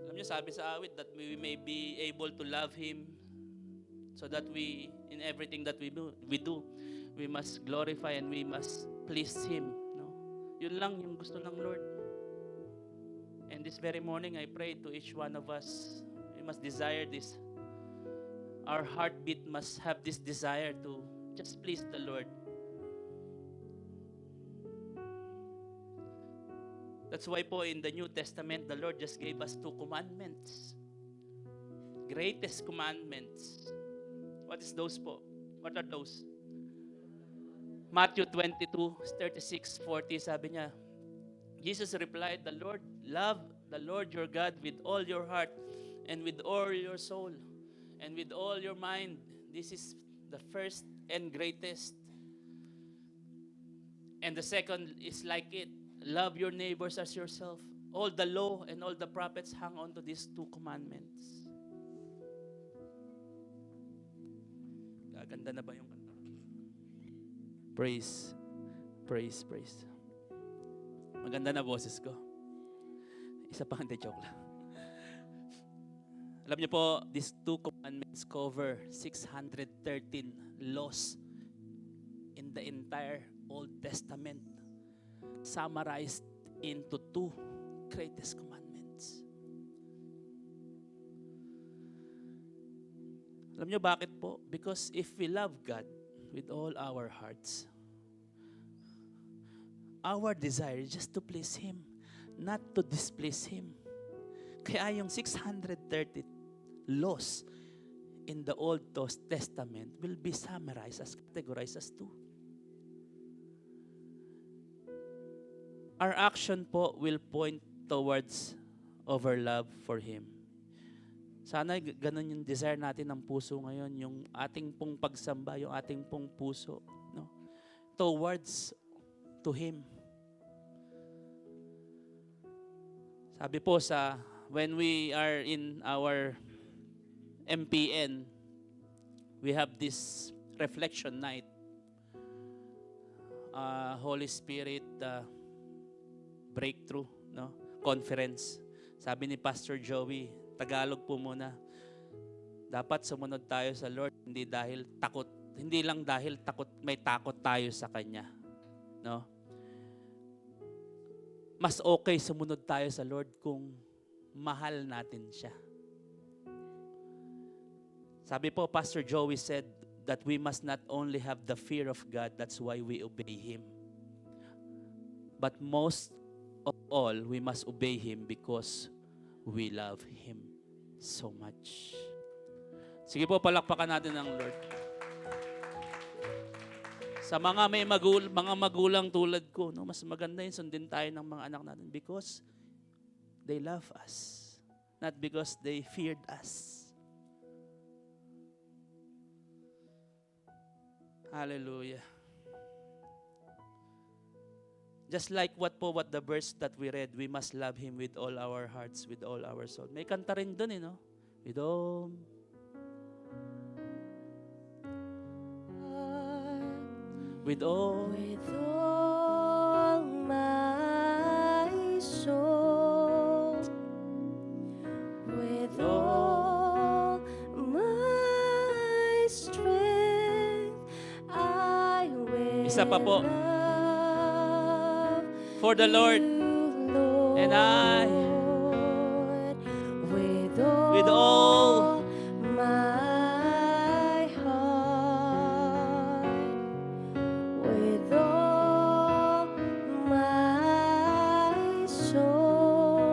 Alam niyo, sabi sa awit that we may be able to love Him so that we, in everything that we do, we must glorify and we must please Him. No? Yun lang yung gusto ng Lord. And this very morning, I pray to each one of us, we must desire this. Our heartbeat must have this desire to just please the Lord. That's why po in the New Testament, the Lord just gave us 2 commandments. Greatest commandments. What is those po? What are those? Matthew 22:36-40, sabi niya, Jesus replied, love the Lord your God with all your heart and with all your soul and with all your mind. This is the first and greatest. And the second is like it. Love your neighbors as yourself. All the law and all the prophets hang on to these 2 commandments. Gaganda na ba yung kanta? Praise, praise, praise. Maganda na boses ko. Isa pa, hindi, joke lang. Alam niyo po, these 2 commandments cover 613 laws in the entire Old Testament, summarized into 2 greatest commandments. Alam niyo bakit po? Because if we love God with all our hearts, our desire is just to please Him. not to displease Him. Kaya yung 630 laws in the Old Testament will be summarized as categorized as two. Our action po will point towards our love for Him. Sana ganun yung desire natin ng puso ngayon, yung ating pong pagsamba, yung ating pong puso, no? Towards to Him. Sabi po when we are in our MPN, we have this reflection night, Holy Spirit breakthrough, no, conference. Sabi ni Pastor Joey, Tagalog po muna, dapat sumunod tayo sa Lord hindi dahil takot, hindi lang dahil may takot tayo sa Kanya, no? Mas okay sumunod tayo sa Lord kung mahal natin siya. Sabi po, Pastor Joey said that we must not only have the fear of God, that's why we obey Him. But most of all, we must obey Him because we love Him so much. Sige po, palakpakan natin ang Lord. Sa mga mga magulang tulad ko, no, mas maganda yun, sundin tayo ng mga anak natin because they love us, not because they feared us. Hallelujah. Just like what the verse that we read, we must love Him with all our hearts, with all our soul. May kanta rin dun, no? With all With all my soul, with all my strength, I will Isa pa po. love For the Lord, you, Lord, and I, with all my heart, with all my soul,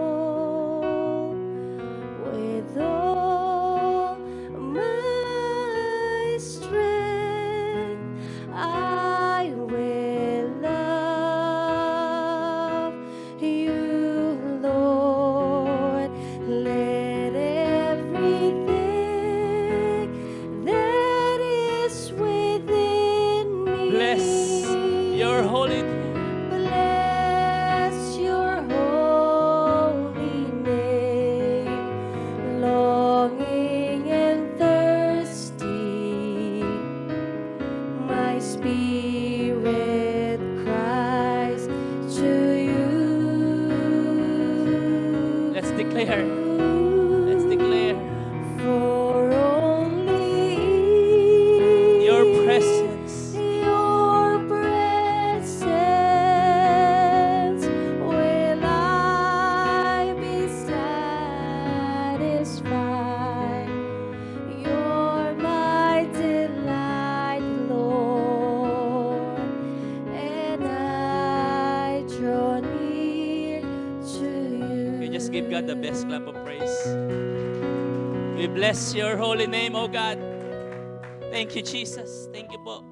with all my strength, I will love you, Lord. Let everything that is within me bless your holy name. bless your holy name. Longing and thirsty, my spirit cries to you. Let's declare. Let's declare For only your presence. your presence will I be satisfied. You're my delight, Lord, and I draw near to you. We just give God the best clap of praise. We bless your holy name, O God. Thank you, Jesus. Thank you po.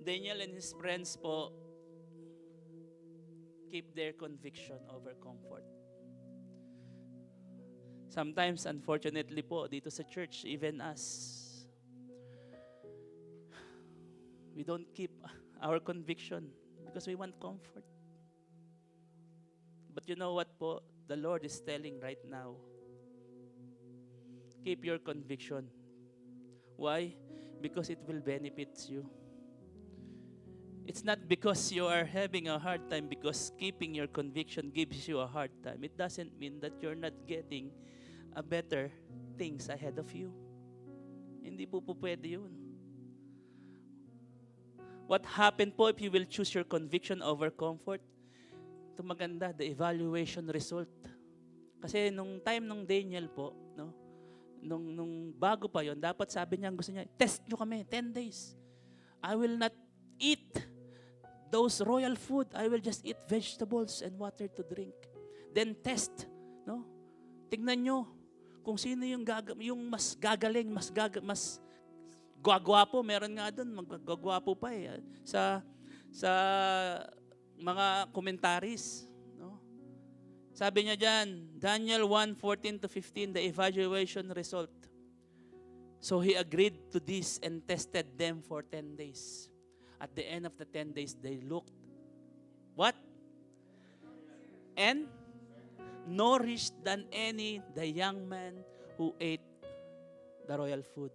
Daniel and his friends po keep their conviction over comfort. Sometimes, unfortunately po, dito sa church, even us, we don't keep our conviction because we want comfort. But you know what po? The Lord is telling right now, keep your conviction. Why? Because it will benefit you. It's not because you are having a hard time, because keeping your conviction gives you a hard time. It doesn't mean that you're not getting a better things ahead of you. Hindi po pwede yun. What happened po if you will choose your conviction over comfort? Ito maganda, the evaluation result. Kasi nung time nung Daniel po, no, nung bago pa yon, dapat sabi niya, gusto niya, test nyo kami, 10 days. I will not eat those royal food. I will just eat vegetables and water to drink. Then test, no? Tingnan nyo kung sino yung mas gagaling, mas gwagwapo. Meron nga doon, magagwapo pa eh. Sa mga commentaries. No? Sabi niya dyan, Daniel 1:14-15, the evaluation result. So he agreed to this and tested them for 10 days. At the end of the 10 days, they looked, what? And nourished than any the young man who ate the royal food.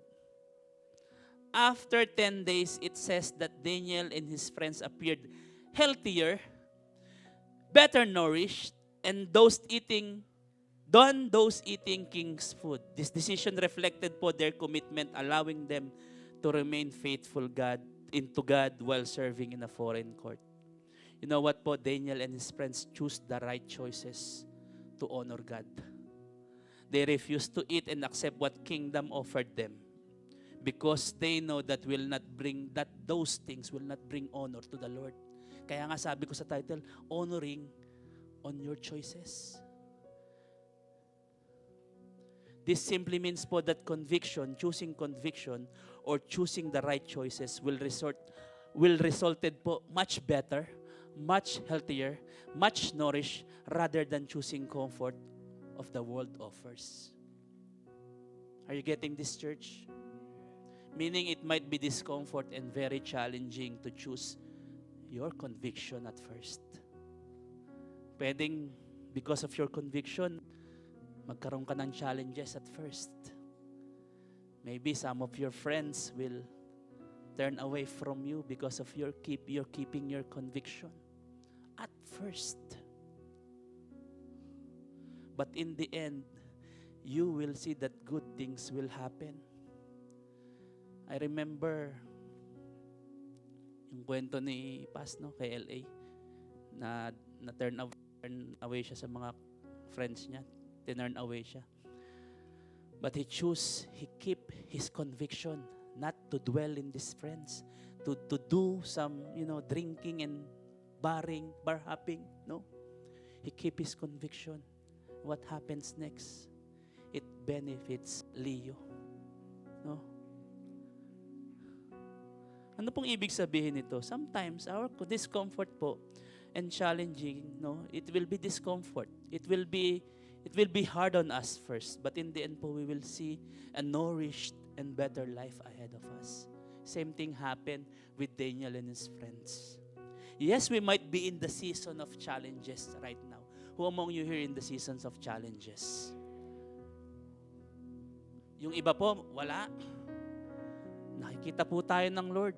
After 10 days, it says that Daniel and his friends appeared healthier, better nourished, and those eating king's food. This decision reflected po their commitment, allowing them to remain faithful to God while serving in a foreign court. You know what po? Daniel and his friends choose the right choices to honor God. They refused to eat and accept what kingdom offered them because they know that those things will not bring honor to the Lord. Kaya nga sabi ko sa title, honoring on your choices. This simply means po that choosing conviction or choosing the right choices will resulted po much better, much healthier, much nourished rather than choosing comfort of the world offers. Are you getting this, church? Meaning it might be discomfort and very challenging to choose your conviction at first. Pwedeng because of your conviction, magkaroon ka ng challenges at first. Maybe some of your friends will turn away from you because of you're keeping your conviction at first. But in the end, you will see that good things will happen. I remember yung kwento ni Paz, no, kay LA, na turn away siya sa mga friends niya. Tinurn away siya. But he keep his conviction not to dwell in these friends, to do some, drinking and bar hopping, no? He keep his conviction. What happens next? It benefits Leo. No? Ano pong ibig sabihin nito? Sometimes our discomfort po and challenging, no? It will be discomfort. It will be hard on us first, but in the end po, we will see a nourished and better life ahead of us. Same thing happened with Daniel and his friends. Yes, we might be in the season of challenges right now. Who among you here in the seasons of challenges? Yung iba po, wala. Nakikita po tayo ng Lord.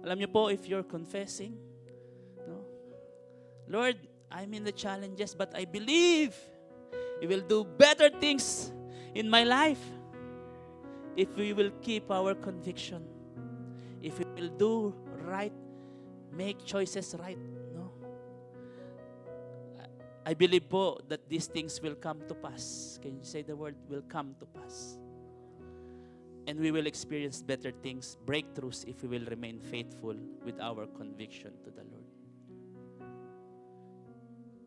Alam niyo po, if you're confessing, no? Lord, I'm in the challenges, but I believe He will do better things in my life if we will keep our conviction. If we will do right, make choices right. No? I believe po that these things will come to pass. Can you say the word will come to pass? And we will experience better things, breakthroughs, if we will remain faithful with our conviction to the Lord.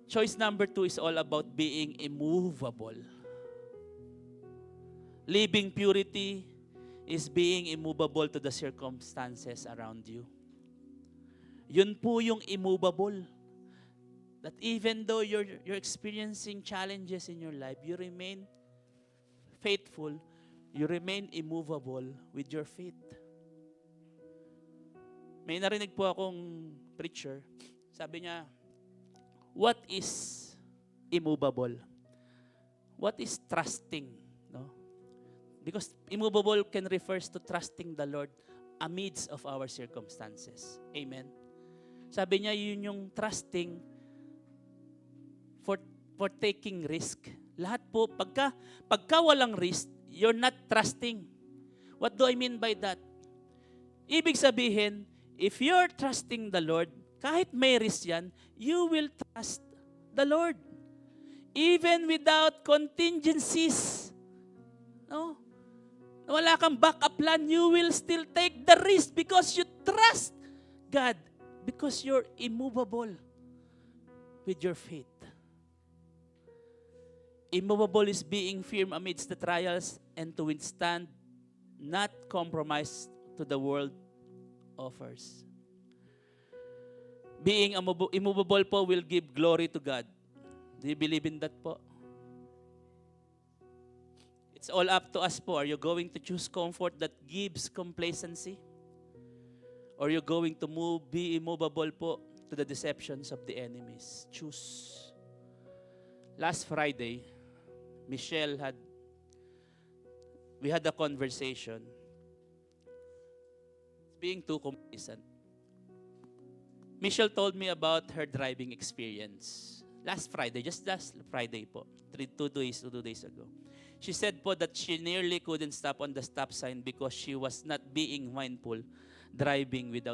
Choice number 2 is all about being immovable. Living purity is being immovable to the circumstances around you. Yun po yung immovable. That even though you're experiencing challenges in your life, you remain faithful, you remain immovable with your faith. May narinig po akong preacher, sabi niya, what is immovable? What is trusting? No? Because immovable can refers to trusting the Lord amidst of our circumstances. Amen. Sabi niya, yun yung trusting for taking risk. Lahat po, pagka walang risk, you're not trusting. What do I mean by that? Ibig sabihin, if you're trusting the Lord, kahit may risk yan, you will trust the Lord. Even without contingencies. No? Wala kang backup plan, you will still take the risk because you trust God. Because you're immovable with your faith. Immovable is being firm amidst the trials and to withstand, not compromise to the world offers. Being immovable po will give glory to God. Do you believe in that po? It's all up to us po. Are you going to choose comfort that gives complacency? Or you're going to be immovable po to the deceptions of the enemies? Choose. Last Friday, we had a conversation. Being too complacent. Michelle told me about her driving experience. Last Friday, just last Friday po, 2 days ago. She said po that she nearly couldn't stop on the stop sign because she was not being mindful driving with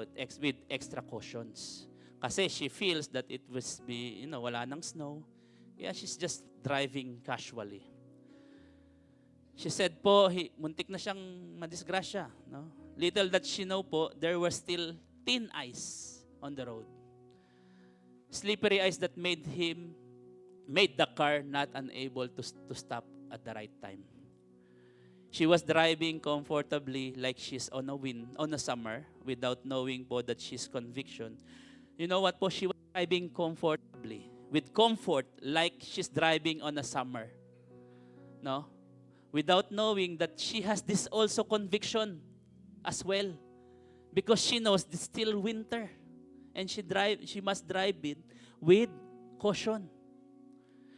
extra cautions. Kasi she feels that it was wala nang snow. Yeah, she's just driving casually. She said po, muntik na siyang madisgrasya. No? Little that she know po, there were still thin ice on the road. Slippery ice that made the car not unable to stop at the right time. She was driving comfortably like she's on a summer without knowing po that she's conviction. You know what po? She was driving comfortably. With comfort like she's driving on a summer. No? Without knowing that she has this also conviction as well. Because she knows it's still winter. And she must drive it with caution.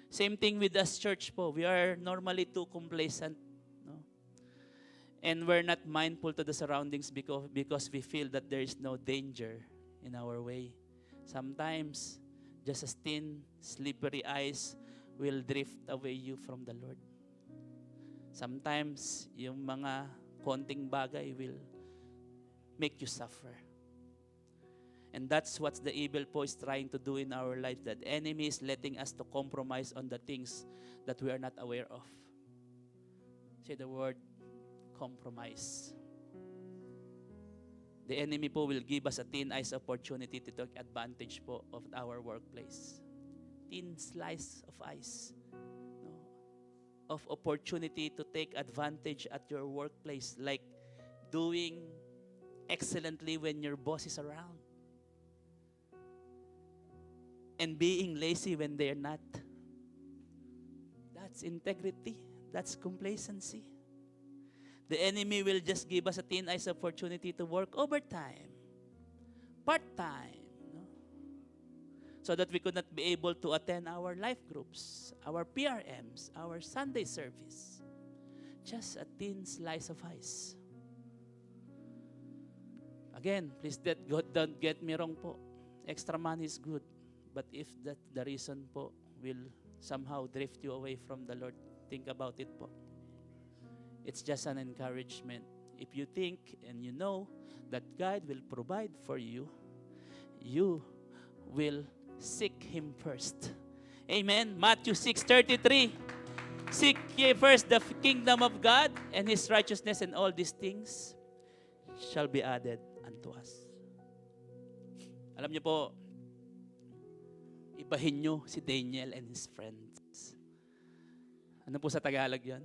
Same thing with us church po. We are normally too complacent. No? And we're not mindful to the surroundings because we feel that there is no danger in our way. Sometimes, just as thin, slippery ice will drift away you from the Lord. Sometimes, yung mga konting bagay will make you suffer. And that's what the evil po is trying to do in our life. That enemy is letting us to compromise on the things that we are not aware of. Say the word, compromise. The enemy po will give us a thin ice opportunity to take advantage po of our workplace. Thin slice of ice. No? Of opportunity to take advantage at your workplace. Like doing excellently when your boss is around. And being lazy when they're not. That's integrity. That's complacency. The enemy will just give us a thin ice opportunity to work overtime, part-time, no? So that we could not be able to attend our life groups, our PRMs, our Sunday service. Just a thin slice of ice. Again, please don't get me wrong po. Extra money is good. But if that the reason po will somehow drift you away from the Lord, think about it po. It's just an encouragement. If you think and you know that God will provide for you, you will seek Him first. Amen. Matthew 6:33. Seek ye first the kingdom of God and His righteousness, and all these things shall be added unto us. Alam niyo po, ibahin nyo si Daniel and his friends. Ano po sa Tagalog yan?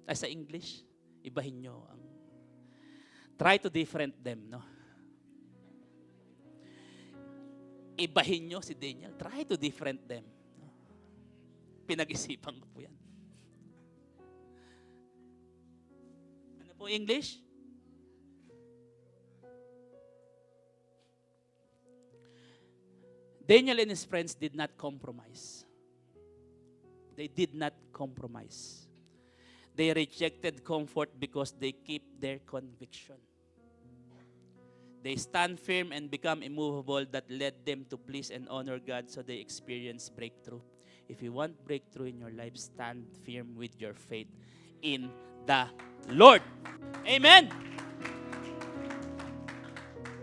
Ay, sa English, ibahin nyo. Try to different them, no? Ibahin nyo si Daniel. Try to different them. No? Pinag-isipan ko po yan. Ano po English? Daniel and his friends did not compromise. They did not compromise. They rejected comfort because they keep their conviction. They stand firm and become immovable that led them to please and honor God, so they experience breakthrough. If you want breakthrough in your life, stand firm with your faith in the Lord. Amen!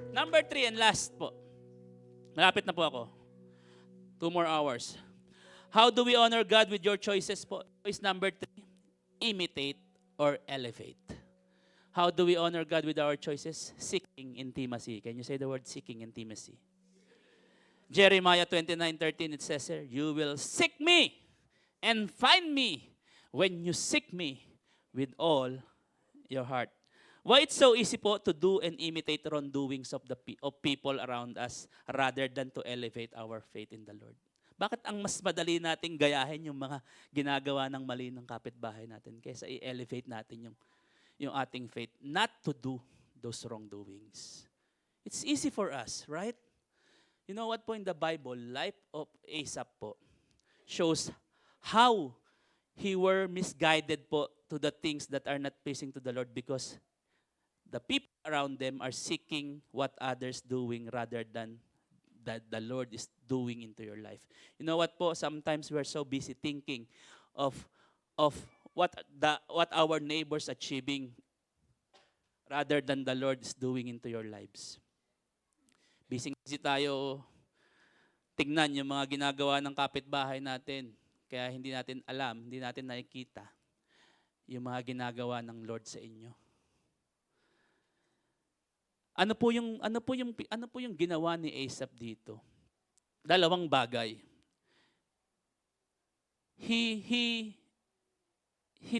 Number 3 and last po. Malapit na po ako. 2 more hours. How do we honor God with your choices po? Choice number 3, imitate or elevate. How do we honor God with our choices? Seeking intimacy. Can you say the word seeking intimacy? Jeremiah 29:13, it says here, you will seek me and find me when you seek me with all your heart. Why it's so easy po to do and imitate wrongdoings of of people around us rather than to elevate our faith in the Lord? Bakit ang mas madali nating gayahin yung mga ginagawa ng mali ng kapitbahay natin kaysa i-elevate natin yung ating faith, not to do those wrongdoings? It's easy for us, right? You know what po, in the Bible, life of Asaph po shows how he were misguided po to the things that are not pleasing to the Lord because the people around them are seeking what others doing rather than that the Lord is doing into your life. You know what po, sometimes we're so busy thinking of what our neighbors achieving rather than the Lord is doing into your lives. Busy tayo tignan yung mga ginagawa ng kapitbahay natin. Kaya hindi natin alam, hindi natin nakikita yung mga ginagawa ng Lord sa inyo. Ano po yung ginawa ni Asaph dito? Dalawang bagay. He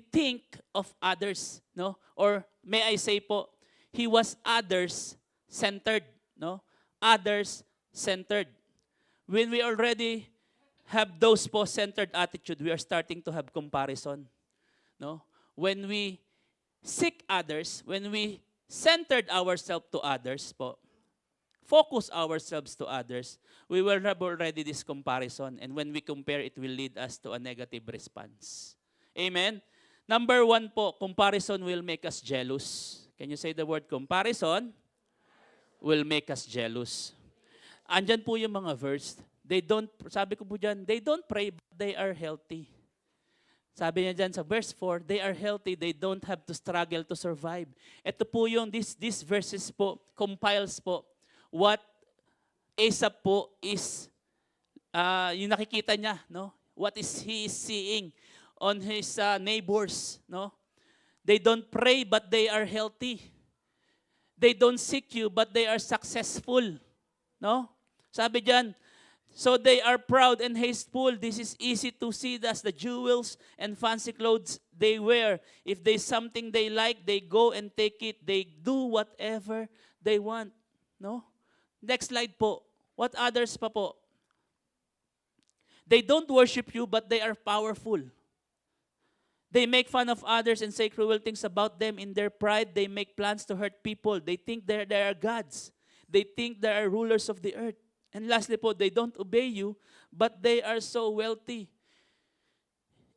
think of others, no? Or may I say po, he was others-centered, no? Others-centered. When we already have those centered attitude, we are starting to have comparison, no? When we seek others, when we centered ourselves to others po, focus ourselves to others, we will have already this comparison. And when we compare, it will lead us to a negative response. Amen? Number 1 po, comparison will make us jealous. Can you say the word comparison? Will make us jealous. Andyan po yung mga verse. Sabi ko po dyan, they don't pray, but they are healthy. Sabi niya dyan sa verse 4, they are healthy, they don't have to struggle to survive. Ito po yung, these verses po, compiles po, what Asaph po is, yung nakikita niya, no? What is he is seeing on his neighbors, no? They don't pray, but they are healthy. They don't seek you, but they are successful, no? Sabi dyan, so they are proud and hasteful. This is easy to see as the jewels and fancy clothes they wear. If there's something they like, they go and take it. They do whatever they want. No? Next slide po. What others pa po? They don't worship you, but they are powerful. They make fun of others and say cruel things about them. In their pride, they make plans to hurt people. They think they are gods. They think they are rulers of the earth. And lastly po, they don't obey you, but they are so wealthy.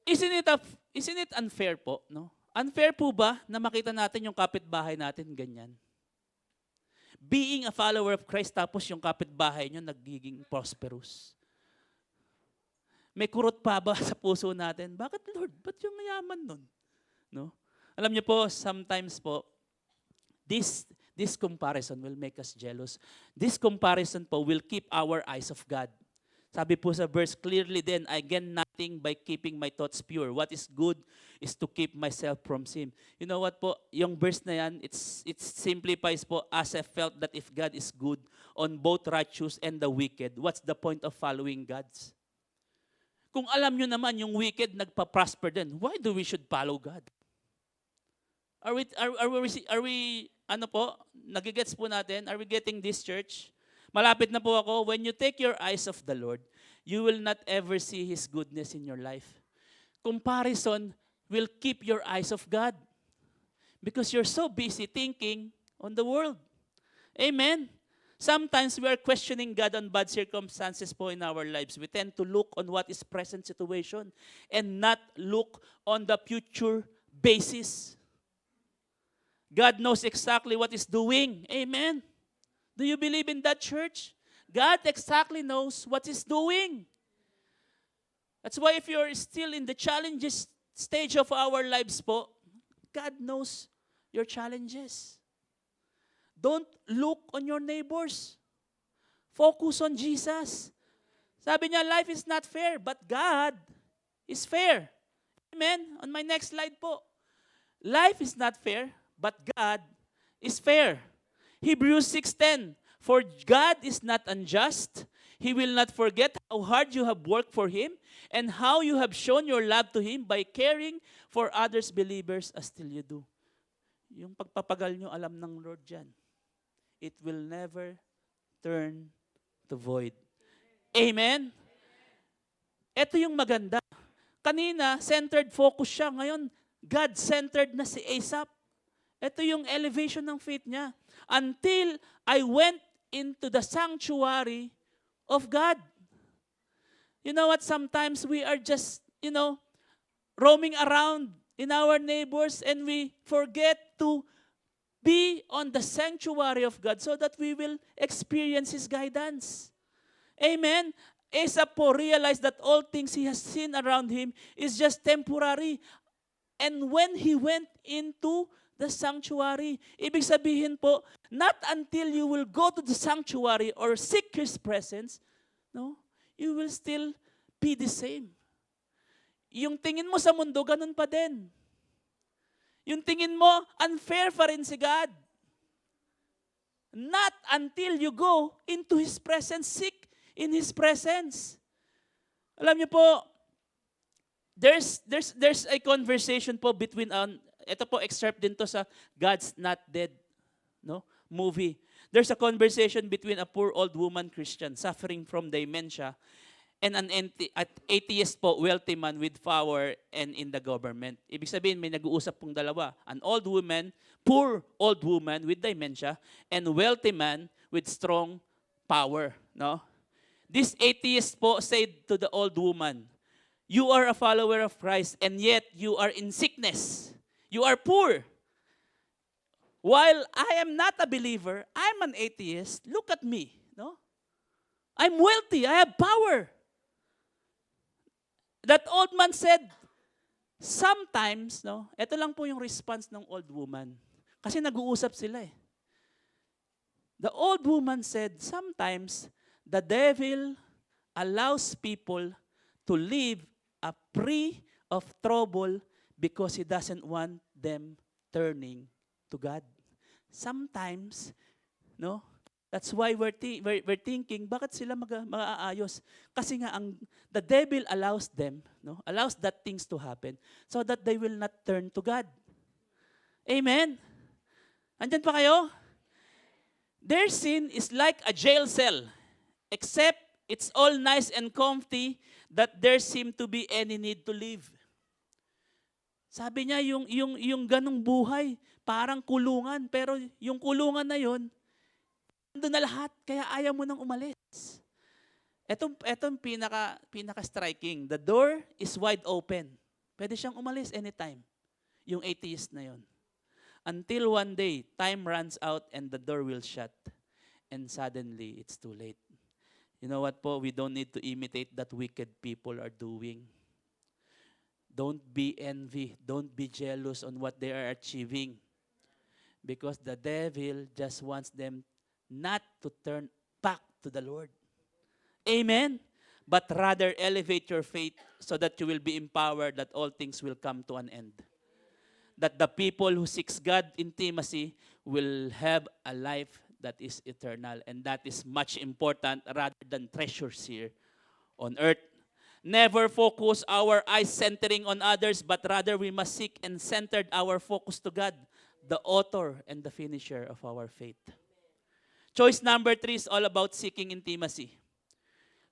Isn't it unfair po, no? Unfair po ba na makita natin yung kapitbahay natin ganyan? Being a follower of Christ tapos yung kapitbahay nyo nagiging prosperous. May kurot pa ba sa puso natin? Bakit Lord? Ba't yung mayaman nun? No? Alam niyo po, sometimes po, this comparison will make us jealous. This comparison po will keep our eyes of God. Sabi po sa verse, clearly then, I gain nothing by keeping my thoughts pure. What is good is to keep myself from sin. You know what po, yung verse na yan, it simplifies po, as I felt that if God is good on both righteous and the wicked, what's the point of following God's? Kung alam nyo naman yung wicked nagpa-prosper din, why do we should follow God? Are we ano po, nagigets po natin? Are we getting this, church? Malapit na po ako. When you take your eyes off the Lord, you will not ever see His goodness in your life. Comparison will keep your eyes off God because you're so busy thinking on the world. Amen? Sometimes we are questioning God on bad circumstances po in our lives. We tend to look on what is present situation and not look on the future basis. God knows exactly what He's doing. Amen. Do you believe in that, church? God exactly knows what He's doing. That's why if you're still in the challenges stage of our lives po, God knows your challenges. Don't look on your neighbors. Focus on Jesus. Sabi niya, life is not fair, but God is fair. Amen? On my next slide po. Life is not fair, but God is fair. Hebrews 6:10, for God is not unjust. He will not forget how hard you have worked for Him and how you have shown your love to Him by caring for others believers as still you do. Yung pagpapagal nyo, alam ng Lord dyan. It will never turn to void. Amen? Ito yung maganda. Kanina, centered focus siya. Ngayon, God-centered na si Asaph. Ito yung elevation ng faith niya. Until I went into the sanctuary of God. You know what? Sometimes we are just, roaming around in our neighbors and we forget to be on the sanctuary of God so that we will experience His guidance. Amen? Asaph po realized that all things he has seen around him is just temporary. And when he went into the sanctuary, ibig sabihin po, not until you will go to the sanctuary or seek His presence, no, you will still be the same. Yung tingin mo sa mundo, ganun pa din. Yung tingin mo, unfair pa rin si God. Not until you go into His presence, seek in His presence. Alam niyo po, there's a conversation po between, ito po excerpt din to sa God's Not Dead movie. There's a conversation between a poor old woman Christian suffering from dementia and an atheist po, wealthy man with power and in the government. Ibig sabihin, may nag-uusap pong dalawa. An old woman, poor old woman with dementia, and wealthy man with strong power. No? This atheist po said to the old woman, "You are a follower of Christ, and yet you are in sickness. You are poor. While I am not a believer, I'm an atheist. Look at me. No? I'm wealthy. I have power." That old man said, sometimes, ito lang po yung response ng old woman. Kasi nag-uusap sila eh. The old woman said, sometimes, the devil allows people to live a free of trouble because he doesn't want them turning to God. Sometimes, that's why we're thinking, bakit sila mag-aayos? Kasi nga, the devil allows them, allows that things to happen so that they will not turn to God. Amen? Andyan pa kayo? Their sin is like a jail cell, except it's all nice and comfy that there seem to be any need to live. Sabi niya, yung ganong buhay, parang kulungan, pero yung kulungan na yon, doon na lahat, kaya ayaw mo nang umalis. Etong pinaka-striking. The door is wide open. Pwede siyang umalis anytime. Yung atheist na yon. Until one day, time runs out and the door will shut. And suddenly, it's too late. You know what po? We don't need to imitate that wicked people are doing. Don't be envy. Don't be jealous on what they are achieving. Because the devil just wants them not to turn back to the Lord. Amen? But rather elevate your faith so that you will be empowered that all things will come to an end. That the people who seeks God intimacy will have a life that is eternal. And that is much important rather than treasures here on earth. Never focus our eyes centering on others, but rather we must seek and center our focus to God, the author and the finisher of our faith. Choice number 3 is all about seeking intimacy.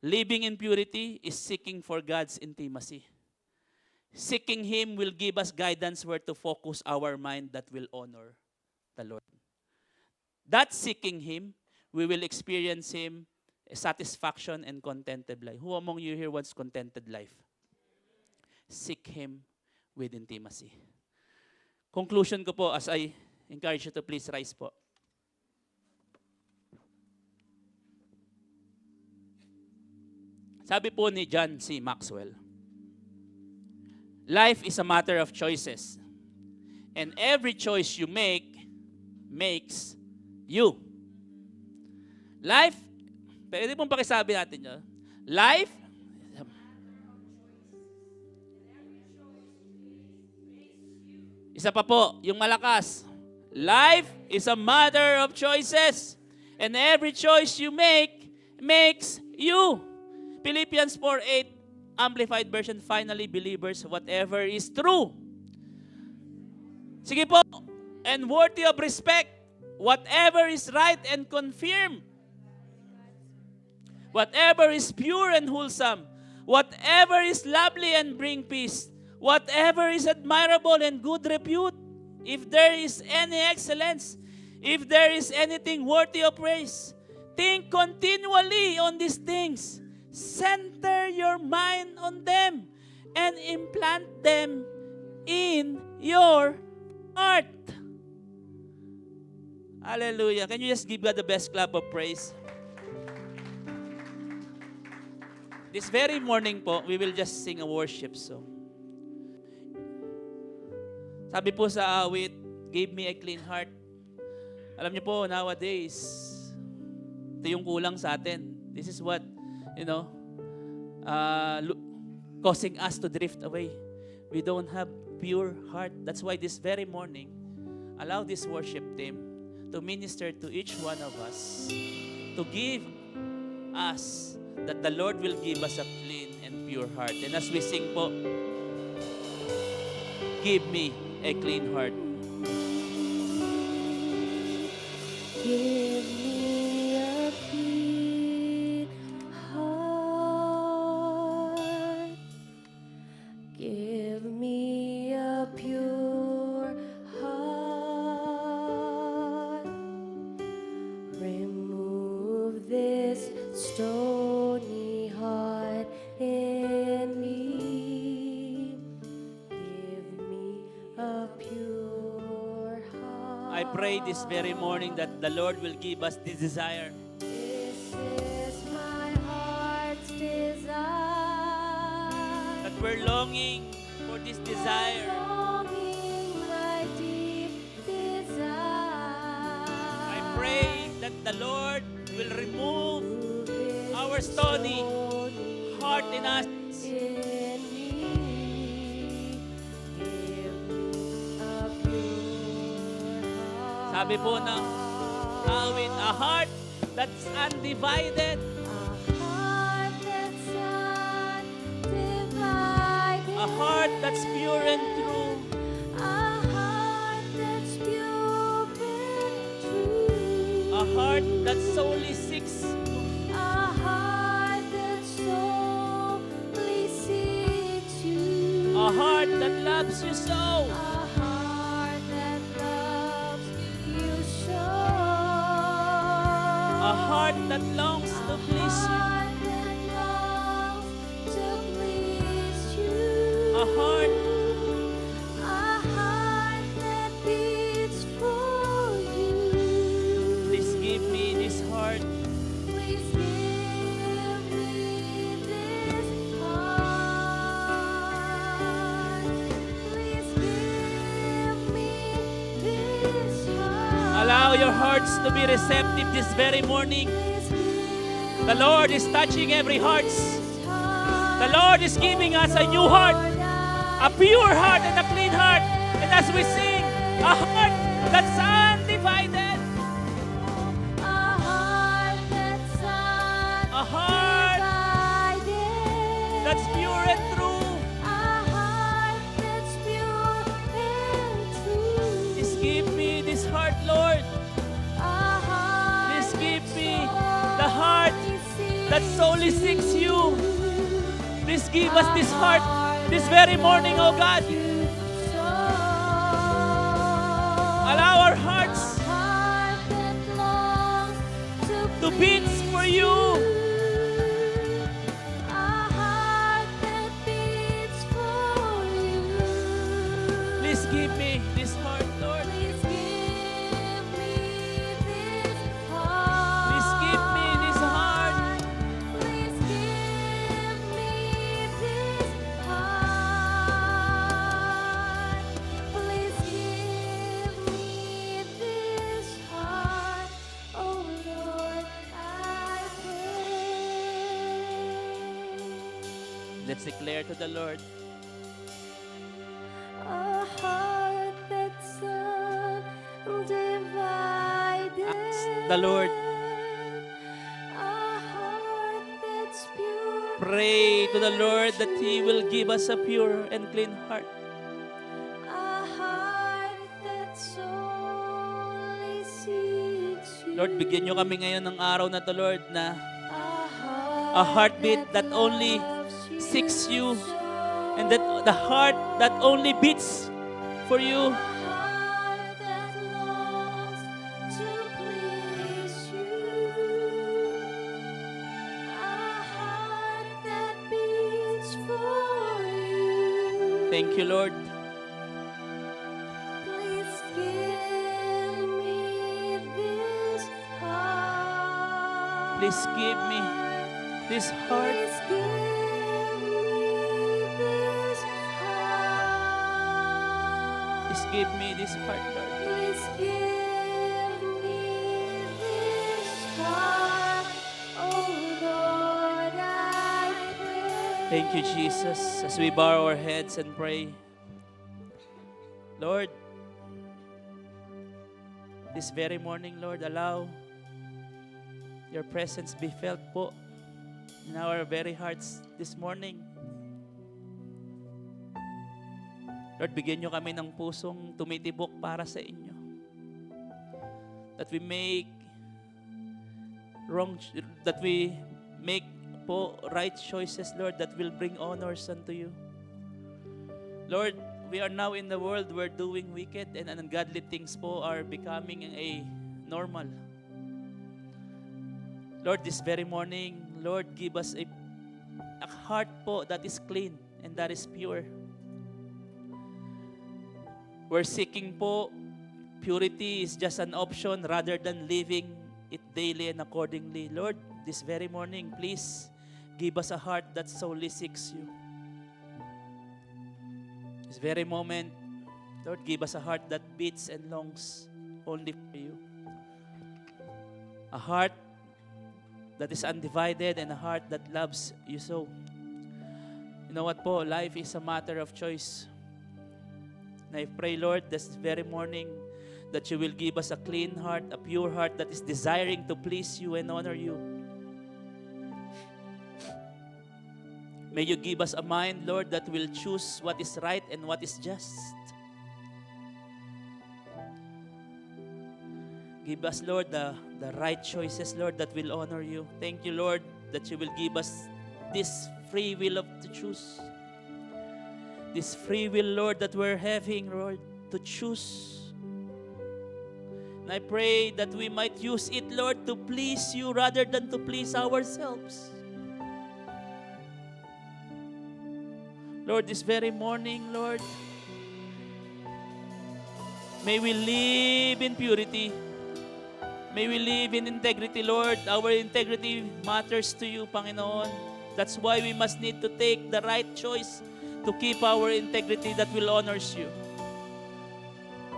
Living in purity is seeking for God's intimacy. Seeking Him will give us guidance where to focus our mind that will honor the Lord. That seeking Him, we will experience Him satisfaction and contented life. Who among you here wants contented life? Seek Him with intimacy. Conclusion ko po as I encourage you to please rise po. Sabi po ni John C. Maxwell, life is a matter of choices. And every choice you make, makes you. Life, pwede pong pakisabi natin yun. Life, isa pa po, yung malakas. Life is a matter of choices. And every choice you make, makes you. Philippians 4:8, Amplified Version, finally, believers, whatever is true. Sige po. And worthy of respect, whatever is right and confirmed, whatever is pure and wholesome, whatever is lovely and bring peace, whatever is admirable and good repute, if there is any excellence, if there is anything worthy of praise, think continually on these things. Center your mind on them and implant them in your heart. Hallelujah. Can you just give God the best clap of praise? This very morning po, we will just sing a worship song. Sabi po sa awit, give me a clean heart. Alam niyo po, nowadays, ito yung kulang sa atin. This is what, causing us to drift away. We don't have pure heart. That's why this very morning, allow this worship team to minister to each one of us, to give us, that the Lord will give us a clean and pure heart. And as we sing po, give me a clean heart. Give me a clean heart. Give me a pure heart. Remove this stony heart in me. Give me a pure heart. I pray this very morning that the Lord will give us this desire. This is my heart's desire. That we're longing for this desire. Longing, my deep desire. I pray that the Lord will remove This our stony stony heart in us. in me. Give me a pure heart. Sabi po ng awit, a heart that's undivided, A heart that's undivided. a heart that's pure and true, A heart that's pure and true. a heart that solely seeks A heart that solely seeks you. a heart that loves you so. A heart that loves you so. A heart that longs to please you. Heart that longs to please you. A heart that beats for you. Please give me this heart. Please give me this heart. Please give me this heart. Allow your hearts to be receptive this very morning. Please give The Lord is touching every heart. this heart. The Lord is giving us a new heart, a pure heart and a clean heart. And as we sing, a heart that's undivided, A heart that's a heart undivided. that's pure and true. A heart that's pure and true. Please give me this heart, Lord. A heart Please give me the heart that solely seeks you. Please give us this heart this very morning, oh God. Allow our hearts to beat for you. Please give me this heart, Lord. Please give me this heart. Please give me this heart. Please give me this heart. Oh Lord, I pray. Let's declare to the Lord. A heart that's undivided. Ask the Lord. A heart pray to the Lord that He will give us a pure and clean heart. A heart that solely seeks you. Lord, bigyan nyo kami ngayon ng araw na to, Lord, na A heartbeat that only seeks you, and that the heart that only beats for you. A heart that longs to please you. A heart that beats for you. Thank you, Lord. Please give me this heart. Please give me this heart. Please give me this heart. Please give me this heart, Lord. Please give me this heart. Oh Lord, I pray. Thank you, Jesus. As we bow our heads and pray, Lord, this very morning, Lord, allow your presence be felt po in our very hearts this morning. Lord, bigyan nyo kami ng pusong tumitibok para sa inyo. That we make po right choices, Lord, that will bring honors unto you. Lord, we are now in the world where doing wicked and ungodly things po are becoming a normal. Lord, this very morning, Lord, give us a heart po that is clean and that is pure. We're seeking po purity is just an option rather than living it daily and accordingly. Lord, this very morning, please give us a heart that solely seeks you. This very moment, Lord, give us a heart that beats and longs only for you. A heart that is undivided and a heart that loves you so. You know what po? Life is a matter of choice. And I pray, Lord, this very morning that you will give us a clean heart, a pure heart that is desiring to please you and honor you. May you give us a mind, Lord, that will choose what is right and what is just. Give us, Lord, the right choices, Lord, that will honor you. Thank you, Lord, that you will give us this free will to choose. This free will, Lord, that we're having, Lord, to choose. And I pray that we might use it, Lord, to please you rather than to please ourselves. Lord, this very morning, Lord, may we live in purity. May we live in integrity, Lord. Our integrity matters to you, Panginoon. That's why we must need to take the right choice to keep our integrity that will honors you.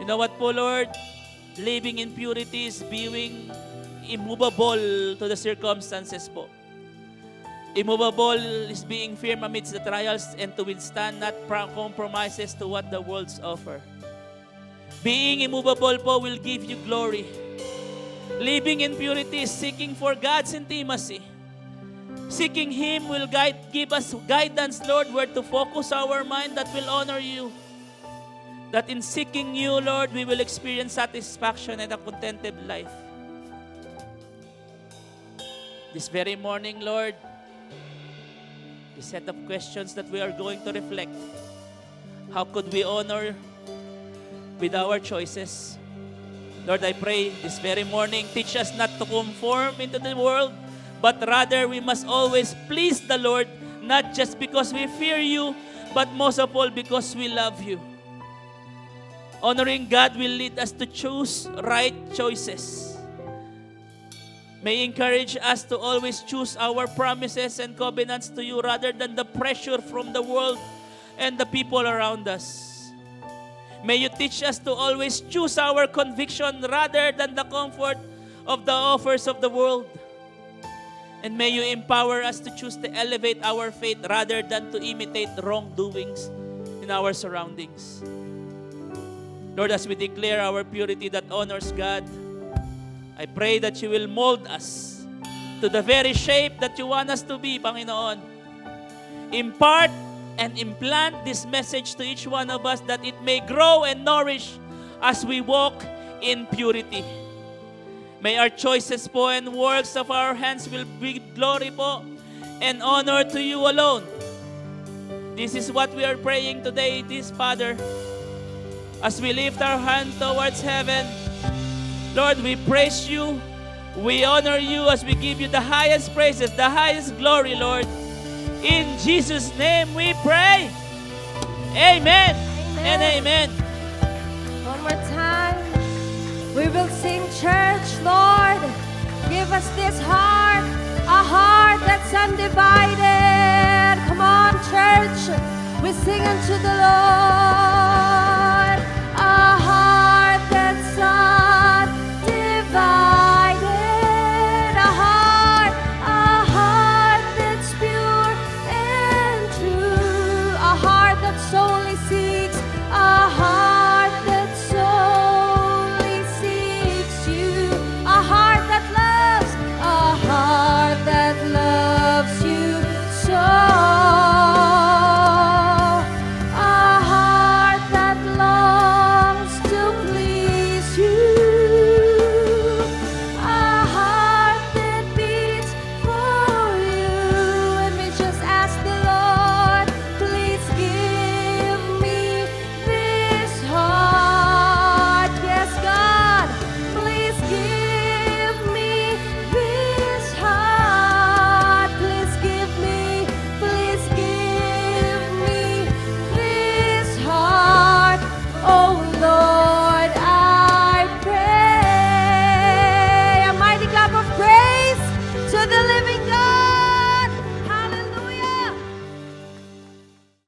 You know what po, Lord? Living in purity is being immovable to the circumstances po. Immovable is being firm amidst the trials and to withstand not compromises to what the world's offer. Being immovable po will give you glory. Living in purity is seeking for God's intimacy. Seeking Him will give us guidance, Lord, where to focus our mind that will honor you. That in seeking you, Lord, we will experience satisfaction and a contented life. This very morning, Lord, the set of questions that we are going to reflect. How could we honor with our choices? Lord, I pray this very morning, teach us not to conform into the world, but rather we must always please the Lord, not just because we fear you, but most of all because we love you. Honoring God will lead us to choose right choices. May encourage us to always choose our promises and covenants to you rather than the pressure from the world and the people around us. May you teach us to always choose our conviction rather than the comfort of the offers of the world. And may you empower us to choose to elevate our faith rather than to imitate wrongdoings in our surroundings. Lord, as we declare our purity that honors God, I pray that you will mold us to the very shape that you want us to be, Panginoon. impart and implant this message to each one of us that it may grow and nourish as we walk in purity. May our choices po and works of our hands will bring glory po and honor to you alone. This is what we are praying today, this Father. As we lift our hand towards heaven, Lord, we praise you. We honor you as we give you the highest praises, the highest glory, Lord. In Jesus' name we pray. Amen and amen. One more time. We will sing, church, Lord. Give us this heart, a heart that's undivided. Come on, church. We sing unto the Lord.